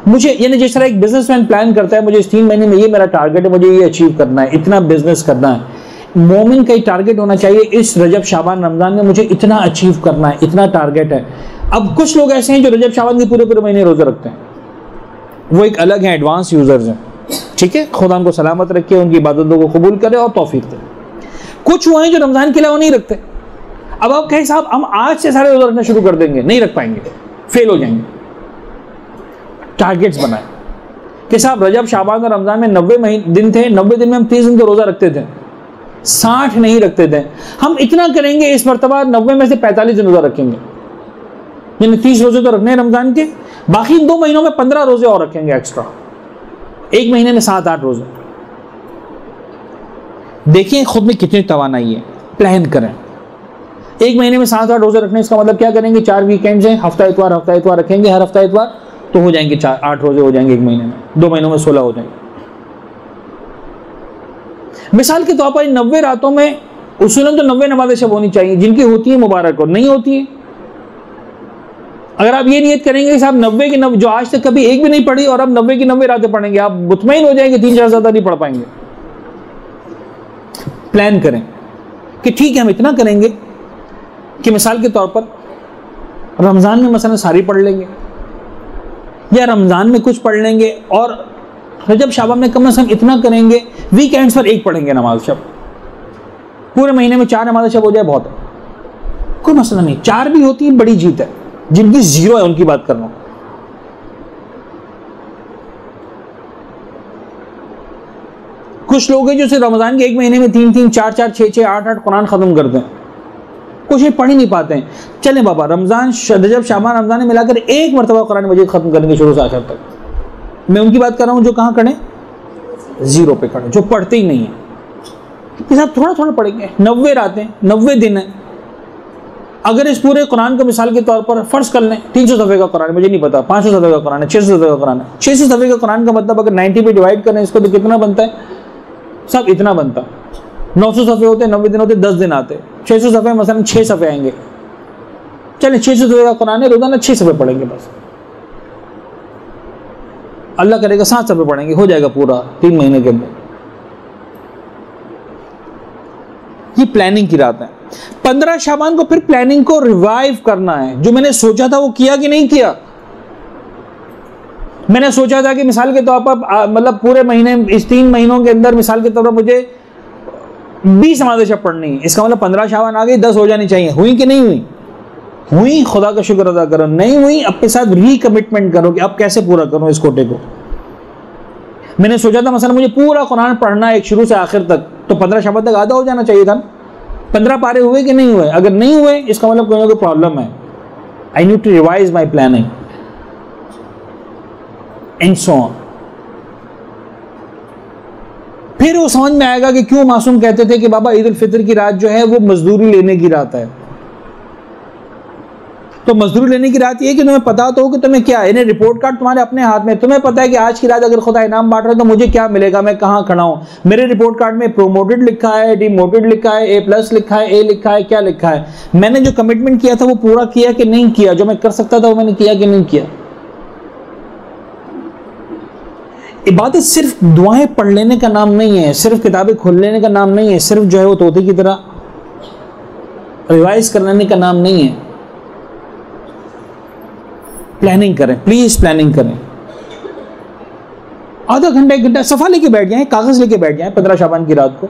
मुझे यानी जिस तरह एक बिजनेसमैन प्लान करता है, मुझे इस 3 महीने में ये मेरा टारगेट है, मुझे ये अचीव करना है, इतना बिजनेस करना है। मोमिन का ही टारगेट होना चाहिए, इस रजब, शाबान, रमजान में मुझे इतना अचीव करना है, इतना टारगेट है। अब कुछ लोग ऐसे हैं जो रजब, शाबान के पूरे पूरे महीने रोजे रखते हैं, वो एक अलग है, एडवांस यूजर्स हैं। ठीक है, खुदा उनको सलामत रखे, उनकी इबादतों को कबूल करे और तौफीक दे। कुछ वो हैं जो रमजान के अलावा नहीं रखते। अब आप कहें साहब हम आज से सारे रोजा रखना शुरू कर देंगे, नहीं रख पाएंगे, फेल हो जाएंगे। टारगेट्स बनाए कि साहब रजब, शाबान और रमजान में 90 दिन थे, 90 दिन में हम 30 दिन तो रोजा रखते थे, 60 नहीं रखते थे। हम इतना करेंगे, इस मरतबा 90 में से 45 दिन रोजा रखेंगे। यानी 30 रोजे तो रखने हैं रमजान के, बाकी 2 महीनों में 15 रोजे और रखेंगे एक्स्ट्रा, 1 महीने में 7-8 रोजे। देखिए खुद में कितनी तवानाई है, प्लान करें। 1 महीने में 7-8 रोजे रखने, इसका मतलब क्या करेंगे, 4 वीकेंड्स हैं, हफ्ता इतवार रखेंगे, हर हफ्ता इतवार, तो हो जाएंगे 8 रोजे हो जाएंगे 1 महीने में, 2 महीनों में 16 हो जाएंगे। मिसाल के तौर पर 90 रातों में उसूलन तो 90 नमाज़ें शब होनी चाहिए, जिनकी होती है मुबारक और नहीं होती है। अगर आप ये नियत करेंगे कि साहब 90 की 90 जो आज तक कभी एक भी नहीं पढ़ी और अब 90 की 90 रातें पढ़ेंगे, आप मुतमईन हो जाएंगे 3-4 ज़्यादा नहीं पढ़ पाएंगे। प्लान करें कि ठीक है हम इतना करेंगे कि मिसाल के तौर पर रमज़ान में मसलन सारी पढ़ लेंगे या रमज़ान में कुछ पढ़ लेंगे, और रजब शाबान में कम से कम इतना करेंगे, वीकेंड्स पर 1 पढ़ेंगे नमाज शब, पूरे महीने में 4 नमाज शब हो जाए बहुत है, कोई मसला नहीं। 4 भी होती है बड़ी जीत है, जिनकी 0 है उनकी बात कर रहा हूं। कुछ लोग हैं जो सिर्फ रमजान के 1 महीने में 3-3, 4-4, 6-6, 8-8 कुरान खत्म करते हैं, कुछ ये पढ़ ही नहीं पाते हैं। चलें बाबा रमजान रजब शाबान रमजान में मिलाकर 1 मरतबा कुरान मजीद खत्म करेंगे शुरू से आखिर तक। मैं उनकी बात कर रहा हूं जो कहां खड़े, 0 पे खड़े, जो पढ़ते ही नहीं है। साहब थोड़ा थोड़ा पढ़ेंगे, 90 रातें 90 दिन है। अगर इस पूरे कुरान को मिसाल के तौर पर फर्ज कर लें 300 सफ़े का कुरान, मुझे नहीं पता 500 सफ़े का कुरान है, 600 सफ़े का कुरान है, 600 सफ़े का कुरान का मतलब अगर 90 पे डिवाइड करें इसको तो कितना बनता है, सब इतना बनता। 900 सफ़े होते, 90 दिन होते, 10 दिन आते, 600 सफ़े मसलन 6 सफ़े आएंगे। चले 600 सफ़े का कुरान है, रोजाना 6 सफ़े पढ़ेंगे बस, अल्लाह करेगा 7 सफ़े पढ़ेंगे, हो जाएगा पूरा 3 महीने के अंदर। ये प्लानिंग की रात है। 15 शाबान को फिर प्लानिंग को रिवाइव करना है। जो मैंने सोचा था वो किया कि नहीं किया। मैंने सोचा था कि मिसाल के तौर पर मतलब पूरे महीने इस 3 महीनों के अंदर मिसाल के तौर पर मुझे 20 नमाज़ें शब पढ़नी है, इसका मतलब 15 शाबान आ गई, 10 हो जानी चाहिए। हुई कि नहीं हुई? हुई, खुदा का शुक्र अदा करो। नहीं हुई, अपने साथ रिकमिटमेंट करो कि अब कैसे पूरा करूं इस कोटे को। मैंने सोचा था मसलन मुझे पूरा कुरान पढ़ना है एक शुरू से आखिर तक, तो 15 शाबान तक आधा हो जाना चाहिए था। 15 पारे हुए कि नहीं हुए? अगर नहीं हुए इसका मतलब कोई ना कोई प्रॉब्लम है। I need to revise my planning and so on. फिर वो समझ में आएगा कि क्यों मासूम कहते थे कि बाबा ईद उल फितर की रात जो है वो मजदूरी लेने की रात है। तो मजदूरी लेने की रात ये कि तुम्हें पता तो हो कि तुम्हें क्या है, रिपोर्ट कार्ड तुम्हारे अपने हाथ में, तुम्हें पता है कि आज की रात अगर खुदा इनाम बांट रहा है तो मुझे क्या मिलेगा, मैं कहां खड़ा हूं। मेरे रिपोर्ट कार्ड में प्रोमोटेड लिखा है, डिमोटेड लिखा है, A+ लिखा है, A लिखा है, क्या लिखा है। मैंने जो कमिटमेंट किया था वो पूरा किया कि नहीं किया, जो मैं कर सकता था वो मैंने किया कि नहीं किया। इबादत सिर्फ दुआएं पढ़ लेने का नाम नहीं है, सिर्फ किताबें खोल लेने का नाम नहीं है, सिर्फ जो है वो तोते की तरह रिवाइज कर लेने का नाम नहीं है। प्लानिंग करें, प्लीज प्लानिंग करें। आधा घंटा 1 घंटा सफा लेके बैठ जाएं, कागज लेके बैठ जाएं 15 शाबान की रात को।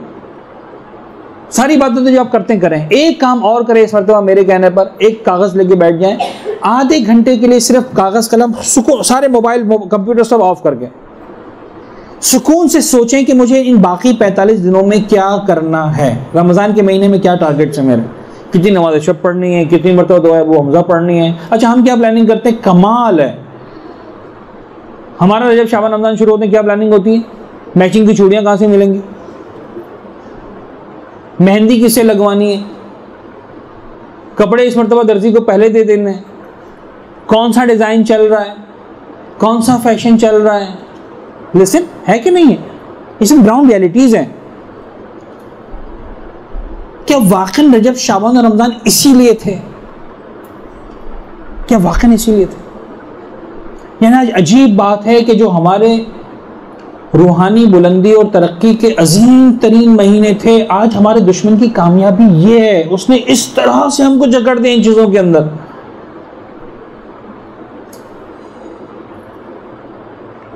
सारी बातें तो जो आप करते करें, एक काम और करें इस मरतबा मेरे कहने पर, एक कागज लेके बैठ जाएं आधे घंटे के लिए, सिर्फ कागज कलम, सुकून, सारे मोबाइल कंप्यूटर सब ऑफ करके सुकून से सोचें कि मुझे इन बाकी 45 दिनों में क्या करना है। रमजान के महीने में क्या टारगेट्स है मेरे, कितनी नमाज़ शब पढ़नी है, कितनी मरतबा दुआ है वो हमजा पढ़नी है। अच्छा हम क्या प्लानिंग करते हैं, कमाल है हमारा। जब शाबान रमजान शुरू होते हैं क्या प्लानिंग होती है, मैचिंग की चूड़ियां कहां से मिलेंगी, मेहंदी किससे लगवानी है, कपड़े इस मरतबा दर्जी को पहले दे देने, कौन सा डिजाइन चल रहा है, कौन सा फैशन चल रहा है। लिसन, है कि नहीं है, ये सब ग्राउंड रियलिटीज हैं। क्या वाकई रजब शाबान और रमजान इसीलिए थे? क्या वाकई इसीलिए थे? यानी आज अजीब बात है कि जो हमारे रूहानी बुलंदी और तरक्की के अजीम तरीन महीने थे, आज हमारे दुश्मन की कामयाबी ये है, उसने इस तरह से हमको जकड़ दिया इन चीजों के अंदर।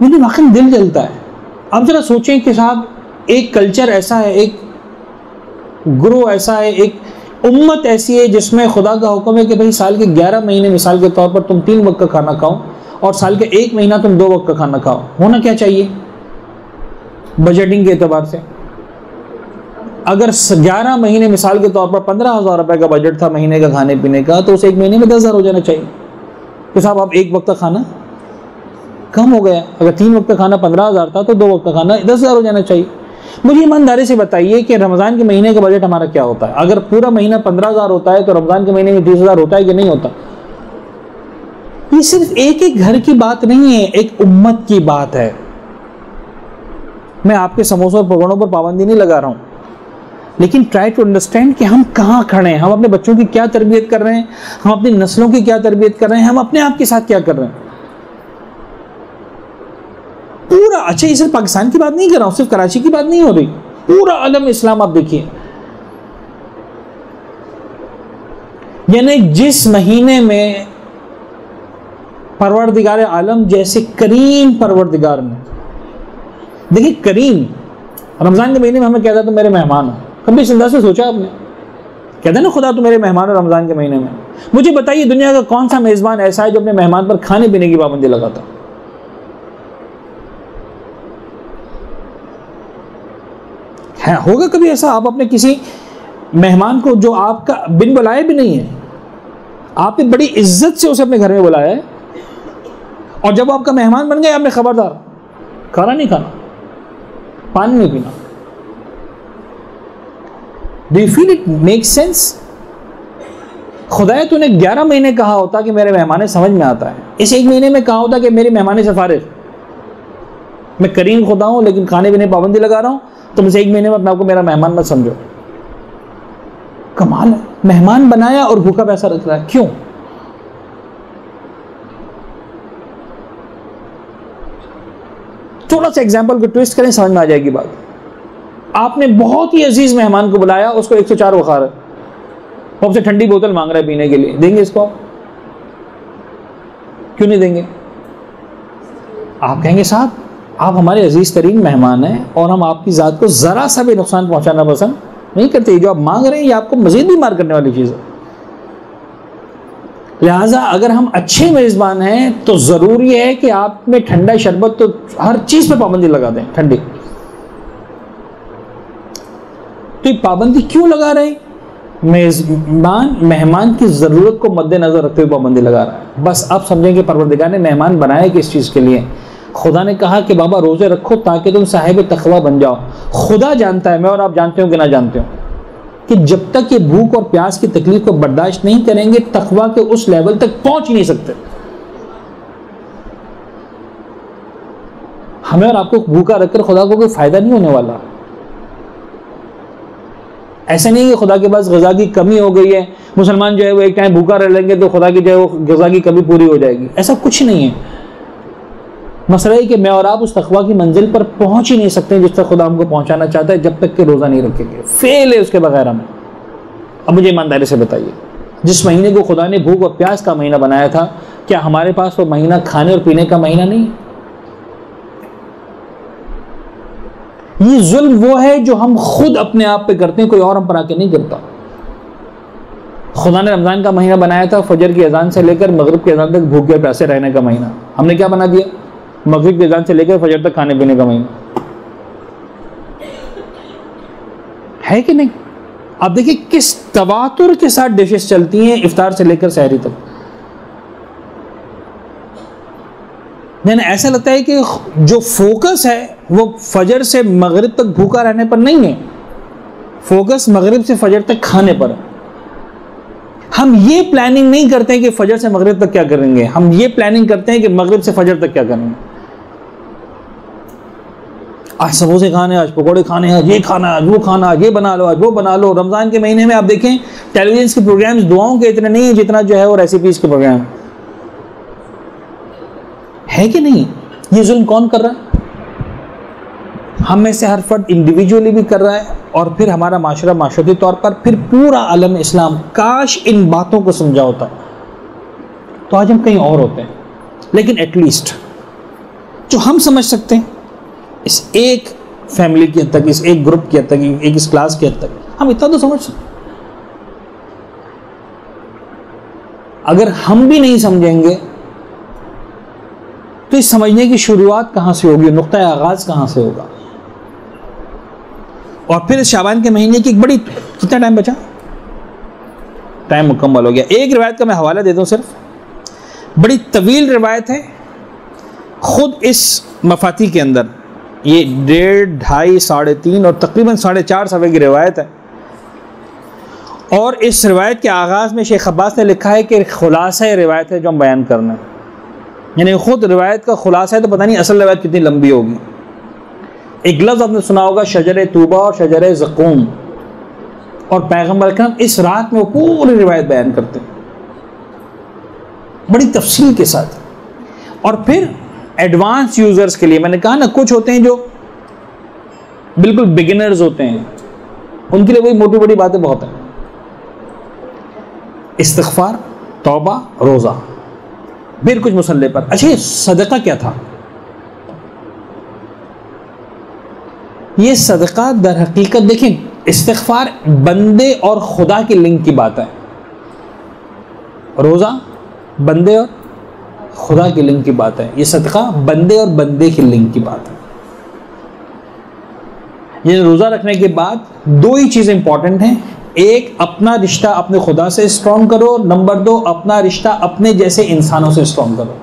मुझे वाकई दिल जलता है। अब जरा सोचें कि साहब एक कल्चर ऐसा है, एक ग्रो ऐसा है, एक उम्मत ऐसी है जिसमें खुदा का हुक्म है कि भाई साल के 11 महीने मिसाल के तौर पर तुम 3 वक्त का खाना खाओ और साल के 1 महीना तुम 2 वक्त का खाना खाओ। होना क्या चाहिए बजटिंग के एतबार से? अगर 11 महीने मिसाल के तौर पर 15,000 रुपए का बजट था महीने का खाने पीने का, तो उसे 1 महीने में 10,000 हो जाना चाहिए। तो साहब आप एक वक्त का खाना कम हो गया, अगर 3 वक्त का खाना 15,000 था तो 2 वक्त का खाना 10,000 हो जाना चाहिए। मुझे ईमानदारी से बताइए कि रमज़ान के महीने का बजट हमारा क्या होता है? अगर पूरा महीना 15,000 होता है तो रमज़ान के महीने में 30,000 होता है कि नहीं होता? ये सिर्फ एक एक घर की बात नहीं है, एक उम्मत की बात है। मैं आपके समोसों और पकौड़ों पर पाबंदी नहीं लगा रहा हूं, लेकिन ट्राई टू अंडरस्टैंड कि हम कहां खड़े हैं, हम अपने बच्चों की क्या तरबियत कर रहे हैं, हम अपनी नस्लों की क्या तरबियत कर रहे हैं, हम अपने आप के साथ क्या कर रहे हैं पूरा। अच्छा, ये सिर्फ पाकिस्तान की बात नहीं कर रहा हूं, सिर्फ कराची की बात नहीं हो रही, पूरा आलम इस्लाम आप देखिए। यानी जिस महीने में परवरदिगार आलम जैसे करीम परवरदिगार ने, देखिए करीम, रमजान के महीने में हमें कहता तो मेरे मेहमान हो, कभी इस अंदाज से सोचा आपने? कहते ना खुदा तो मेरे मेहमान हो रमजान के महीने में। मुझे बताइए दुनिया का कौन सा मेजबान ऐसा है जो अपने मेहमान पर खाने पीने की पाबंदी लगाता? है होगा कभी ऐसा? आप अपने किसी मेहमान को जो आपका बिन बुलाए भी नहीं है, आपने बड़ी इज्जत से उसे अपने घर में बुलाया है, और जब आपका मेहमान बन गए आपने खबरदार खाना नहीं खाना, पानी नहीं पीना। Do you feel it make sense? खुदा तूने 11 महीने कहा होता कि मेरे मेहमान समझ में आता है, इस 1 महीने में कहा होता कि मेरे मेहमान से फारिग, मैं करीम खुदा हूं लेकिन खाने पीने पाबंदी लगा रहा हूं, तो मुझे 1 महीने में अपने आपको मेरा मेहमान मत समझो। कमाल है, मेहमान बनाया और भूखा पैसा रख रहा है, क्यों? थोड़ा सा एग्जाम्पल को ट्विस्ट करें, समझ में आ जाएगी बात। आपने बहुत ही अजीज मेहमान को बुलाया, उसको 104 बुखार है, वो आपसे ठंडी बोतल मांग रहा है पीने के लिए, देंगे इसको? क्यों नहीं देंगे? आप कहेंगे साहब आप हमारे अजीज तरीन मेहमान हैं और हम आपकी ज़ात को ज़रा सा भी नुकसान पहुंचाना पसंद नहीं करते, जो आप मांग रहे हैं ये आपको मजीद भी मार करने वाली चीज़ है। लिहाजा अगर हम अच्छे मेज़बान हैं तो ज़रूरी है कि आप में ठंडा शरबत, तो हर चीज़ पे पाबंदी लगा दें ठंडी। तो ये पाबंदी क्यों लगा रहे हैं? मेहमान की ज़रूरत को मद्देनज़र रखते हुए पाबंदी लगा रहा है। बस अब समझें कि परवरदिगार ने मेहमान बनाया किस चीज़ के लिए। खुदा ने कहा कि बाबा रोज़े रखो ताकि तुम साहिब तक़वा बन जाओ। खुदा जानता है, मैं और आप जानते हो कि ना जानते हो, कि जब तक ये भूख और प्यास की तकलीफ को बर्दाश्त नहीं करेंगे तक़वा के उस लेवल तक पहुंच ही नहीं सकते। हमें और आपको भूखा रखकर खुदा को कोई फायदा नहीं होने वाला। ऐसा नहीं कि खुदा के पास ग़िज़ा की कमी हो गई है, मुसलमान जो है वो एक टाइम भूखा रह लेंगे तो खुदा की जो है वो ग़िज़ा की कमी पूरी हो जाएगी, ऐसा कुछ नहीं है। मसला है कि मैं और आप उस तक़वा की मंजिल पर पहुंच ही नहीं सकते जिस तक खुदा हमको पहुंचाना चाहता है, जब तक कि रोज़ा नहीं रखेंगे। फेल है उसके बगैर हमें। अब मुझे ईमानदारी से बताइए, जिस महीने को खुदा ने भूख और प्यास का महीना बनाया था, क्या हमारे पास वो महीना खाने और पीने का महीना नहीं? ये जुल्म वो है जो हम खुद अपने आप पे करते हैं, कोई और हम पर आके नहीं करता। खुदा ने रमज़ान का महीना बनाया था फजर की अजान से लेकर मगरिब की अजान तक भूखे प्यासे रहने का महीना, हमने क्या बना दिया? मगरिब की अजान से लेकर फजर तक खाने पीने का महीना, है कि नहीं? अब देखिए किस तवातुर के साथ डिशेस चलती हैं इफ्तार से लेकर सहरी तक। यानी ऐसा लगता है कि जो फोकस है वो फजर से मगरिब तक भूखा रहने पर नहीं है, फोकस मगरिब से फजर तक खाने पर है। हम ये प्लानिंग नहीं करते हैं कि फजर से मगरिब तक क्या करेंगे, हम ये प्लानिंग करते हैं कि मगरिब से फजर तक क्या करेंगे। आज समोसे खाने, आज पकौड़े खाने, आज ये खाना, आज वो खाना, आज ये बना लो, आज वो बना लो। रमज़ान के महीने में आप देखें टेलीविजन के प्रोग्राम्स दुआओं के इतने नहीं है जितना जो है वो रेसिपीज के प्रोग्राम है कि नहीं? ये जुल्म कौन कर रहा है? हम में से हर फर्द इंडिविजुअली भी कर रहा है, और फिर हमारा माशरा माशरती तौर पर, फिर पूरा आलम इस्लाम। काश इन बातों को समझा होता तो आज हम कहीं और होते हैं। लेकिन एटलीस्ट जो हम समझ सकते हैं इस एक फैमिली की हद तक, इस एक ग्रुप की हद तक, एक इस क्लास की हद तक, हम इतना तो समझ सकते। अगर हम भी नहीं समझेंगे तो इस समझने की शुरुआत कहां से होगी, नुक्ता आगाज कहां से होगा? और फिर शाबान के महीने की एक बड़ी, कितना टाइम बचा? टाइम मुकम्मल हो गया। एक रिवायत का मैं हवाला दे दूं सिर्फ। बड़ी तवील रिवायत है। खुद इस मफाती के अंदर ये 1.5, 2.5, 3.5 और तकरीबन 4.5 सफ़े की रिवायत है। और इस रिवायत के आगाज़ में शेख अब्बास ने लिखा है कि खुलासा रिवायत है जो हम बयान करना है, यानी खुद रिवायत का खुलासा है, तो पता नहीं असल रिवायत कितनी लंबी होगी। एक लफ्ज़ आपने सुना होगा शजर तूबा और शजर ज़क़ूम, और पैगम्बर अकरम इस रात में वो पूरी रिवायत बयान करते हैं बड़ी तफसील के साथ। और फिर एडवांस यूज़र्स के लिए मैंने कहा ना, कुछ होते हैं जो बिल्कुल बिगिनर्स होते हैं, उनके लिए वही मोटी बड़ी बातें बहुत हैं। इस्तिग़फ़ार, तौबा, रोज़ा, फिर कुछ मुसल्ले पर। अच्छा, ये सदका क्या था? ये सदका दर हकीकत देखें, इस्तिग़फ़ार बंदे और खुदा की लिंक की बात है, रोज़ा बंदे और खुदा की लिंक की बात है, ये सदका बंदे और बंदे की लिंक की बात है। ये रोज़ा रखने के बाद दो ही चीज़ें इंपॉर्टेंट हैं, एक अपना रिश्ता अपने खुदा से स्ट्रॉन्ग करो, नंबर 2 अपना रिश्ता अपने जैसे इंसानों से स्ट्रॉन्ग करो।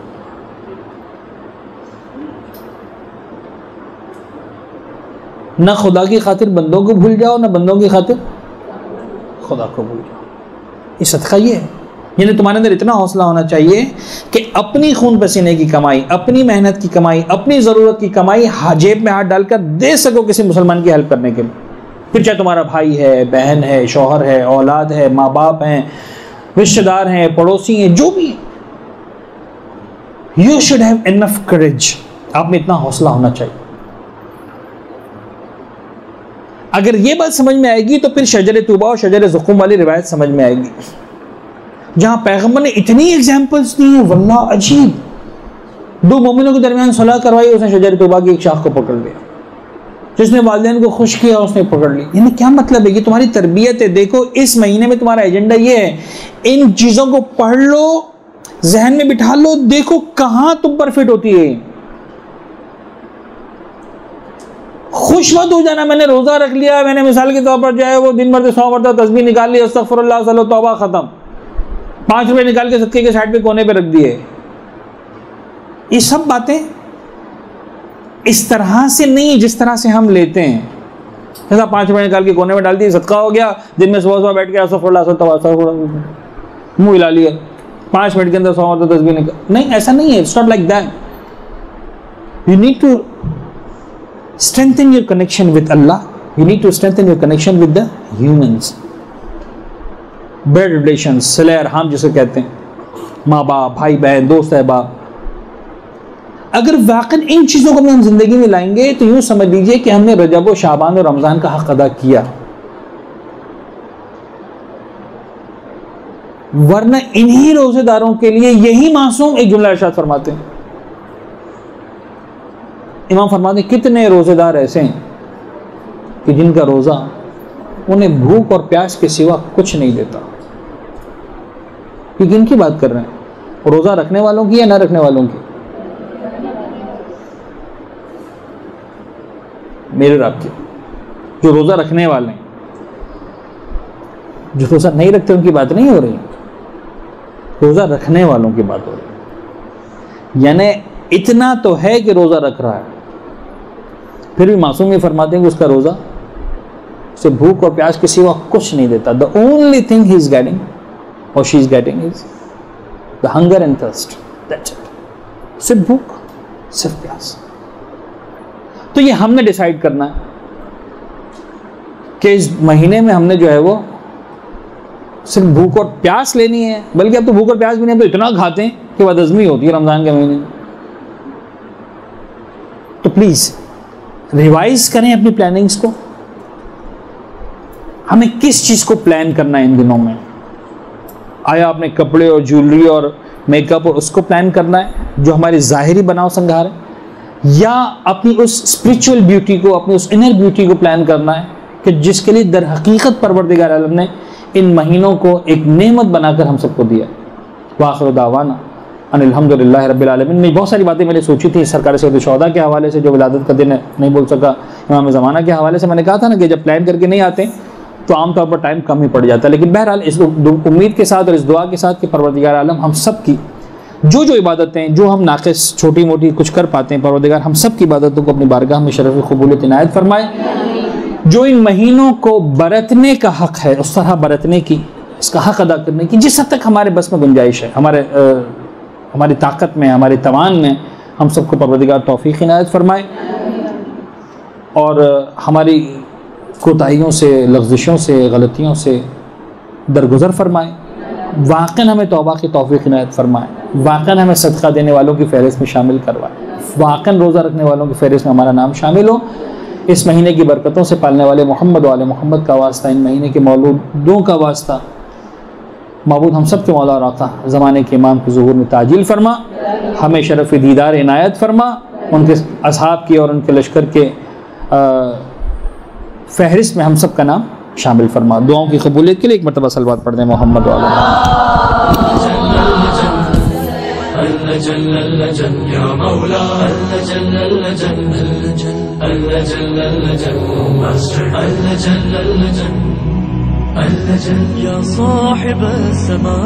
ना खुदा की खातिर बंदों को भूल जाओ, ना बंदों की खातिर खुदा को भूल जाओ। ये सदका ये है, यानी तुम्हारे अंदर इतना हौसला होना चाहिए कि अपनी खून पसीने की कमाई, अपनी मेहनत की कमाई, अपनी ज़रूरत की कमाई जेब में हाथ डालकर दे सको किसी मुसलमान की हेल्प करने के लिए। फिर चाहे तुम्हारा भाई है, बहन है, शौहर है, औलाद है, माँ बाप हैं, रिश्तेदार हैं, पड़ोसी हैं, जो भी। यू शुड हैव इनफ करेज, आप में इतना हौसला होना चाहिए। अगर ये बात समझ में आएगी तो फिर शजर तूबा और शजर ज़क़ूम वाली रिवायत समझ में आएगी, जहां पैगंबर ने इतनी एग्जाम्पल्स दी हैं, वल्लाह अजीब। 2 मोमिनों के दरमियान सुलह करवाई, उसने शजर तूबा की एक शाख को पकड़ लिया, जिसने वालिदैन को खुश किया उसने पकड़ ली। यानी क्या मतलब है? ये तुम्हारी तरबियत है। देखो, इस महीने में तुम्हारा एजेंडा ये है, इन चीज़ों को पढ़ लो, जहन में बिठा लो, देखो कहाँ तुम पर फिट होती है। खुश मत हो जाना मैंने रोज़ा रख लिया, मैंने मिसाल के तौर पर जो है वो दिन भर 100 मरतबा तस्बीह निकाल ली, अस्तगफिरुल्लाह, चलो तौबा ख़त्म, 5 रुपये निकाल के सदके के साइड पे कोने पे रख दिए। ये सब बातें इस तरह से नहीं जिस तरह से हम लेते हैं। ऐसा 5 रुपये निकाल के कोने में डाल दिए, सदका हो गया, दिन में सुबह बैठ के अस्तगफिरुल्लाह मुँह हिला लिया, 5 मिनट के अंदर 100 मरतबा तस्बीह निकाल। नहीं, ऐसा नहीं है। It's not like that. You need to strengthen your connection with Allah. You need to strengthen your connection with the humans. Blood relations, सिले अरहम जिसे कहते हैं, माँ बाप, भाई बहन, दोस्त अहबाब। अगर वाकई इन चीज़ों को हम जिंदगी में लाएंगे तो यूँ समझ लीजिए कि हमने रजब व शाबान और रमज़ान का हक अदा किया। वरना इन्हीं रोजेदारों के लिए यही मासूम एक जुमला इरशाद फरमाते हैं। इमाम फरमाते हैं, कितने रोजेदार ऐसे हैं कि जिनका रोज़ा उन्हें भूख और प्यास के सिवा कुछ नहीं देता। ये किन की बात कर रहे हैं? रोज़ा रखने वालों की या ना रखने वालों की? मेरे और आपकी। जो रोज़ा रखने वाले हैं, जो रोज़ा नहीं रखते उनकी बात नहीं हो रही, रोज़ा रखने वालों की बात हो रही। यानी इतना तो है कि रोज़ा रख रहा है, फिर भी मासूम ये फरमाते हैं कि उसका रोज़ा उसे भूख और प्यास के सिवा कुछ नहीं देता। The only thing he is getting और she is getting is the hunger and thirst, that's it. सिर्फ भूख, सिर्फ प्यास। तो ये हमने डिसाइड करना है कि इस महीने में हमने जो है वो सिर्फ भूख और प्यास लेनी है। बल्कि अब तो भूख और प्यास भी नहीं, तो इतना खाते हैं कि बदहज़मी होती है रमज़ान के महीने में। तो प्लीज़ रिवाइज करें अपनी प्लानिंग्स को। हमें किस चीज़ को प्लान करना है इन दिनों में? आया आपने कपड़े और ज्वेलरी और मेकअप और उसको प्लान करना है जो हमारी ज़ाहिरी बनाव संघार है, या अपनी उस स्पिरिचुअल ब्यूटी को, अपनी उस इनर ब्यूटी को प्लान करना है कि जिसके लिए दर हकीकत परवरदिगार आलम ने इन महीनों को एक नेमत बनाकर हम सबको दिया। वाखिर दावाना अल्हम्दुलिल्लाह रब्बिल आलमीन। मैं बहुत सारी बातें मैंने सोची थी सरकार सैयद शोहदा के हवाले से, जो विलादत का दिन है नहीं बोल सका, इमाम ज़माना के हवाले से। मैंने कहा था ना कि जब प्लान करके नहीं आते तो आमतौर पर टाइम कम ही पड़ जाता है। लेकिन बहरहाल इस उम्मीद के साथ और इस दुआ के साथ कि परवरदिगार आलम हम सब की जो जो इबादतें जो हम नाक़िस छोटी मोटी कुछ कर पाते हैं, परवरदिगार हम सब की इबादतों को अपनी बारगाह में शरफ़ क़बूलियत इनायत फरमाए। जो इन महीनों को बरतने का हक़ है उस तरह बरतने की, इसका हक़ अदा करने की जिस हद तक हमारे बस में गुंजाइश है, हमारी ताकत में, हमारे तवान में, हम सबको परवरदिगार तौफ़ीक़ इनायत फरमाए और हमारी कोताहियों से, लग़्ज़िशों से, गलतियों से दरगुज़र फरमाए। वाक़ई हमें तौबा की तौफ़ीक़ इनायत फरमाए, वाक़ई हमें सदका देने वालों की फ़हरिस्त में शामिल करवाए, वाक़ई रोज़ा रखने वालों की फ़हरिस्त में हमारा नाम शामिल हो। इस महीने की बरकतों से पालने वाले मोहम्मद वाले मोहम्मद का वास्ता, इन महीने के मौलूदों का वास्ता, माबूद हम सब के मौला और आका ज़माने के इमाम के ज़ुहूर में ताजील फरमा, हमें शरफ़ दीदार इनायत फरमा, उनके असहाब की और उनके लश्कर के फ़हरिस्त में हम सब का नाम शामिल फरमा। दुआओं की कबूलियत के लिए एक मरतबा सलवात पढ़ दें मोहम्मद वाला। या साहिब समा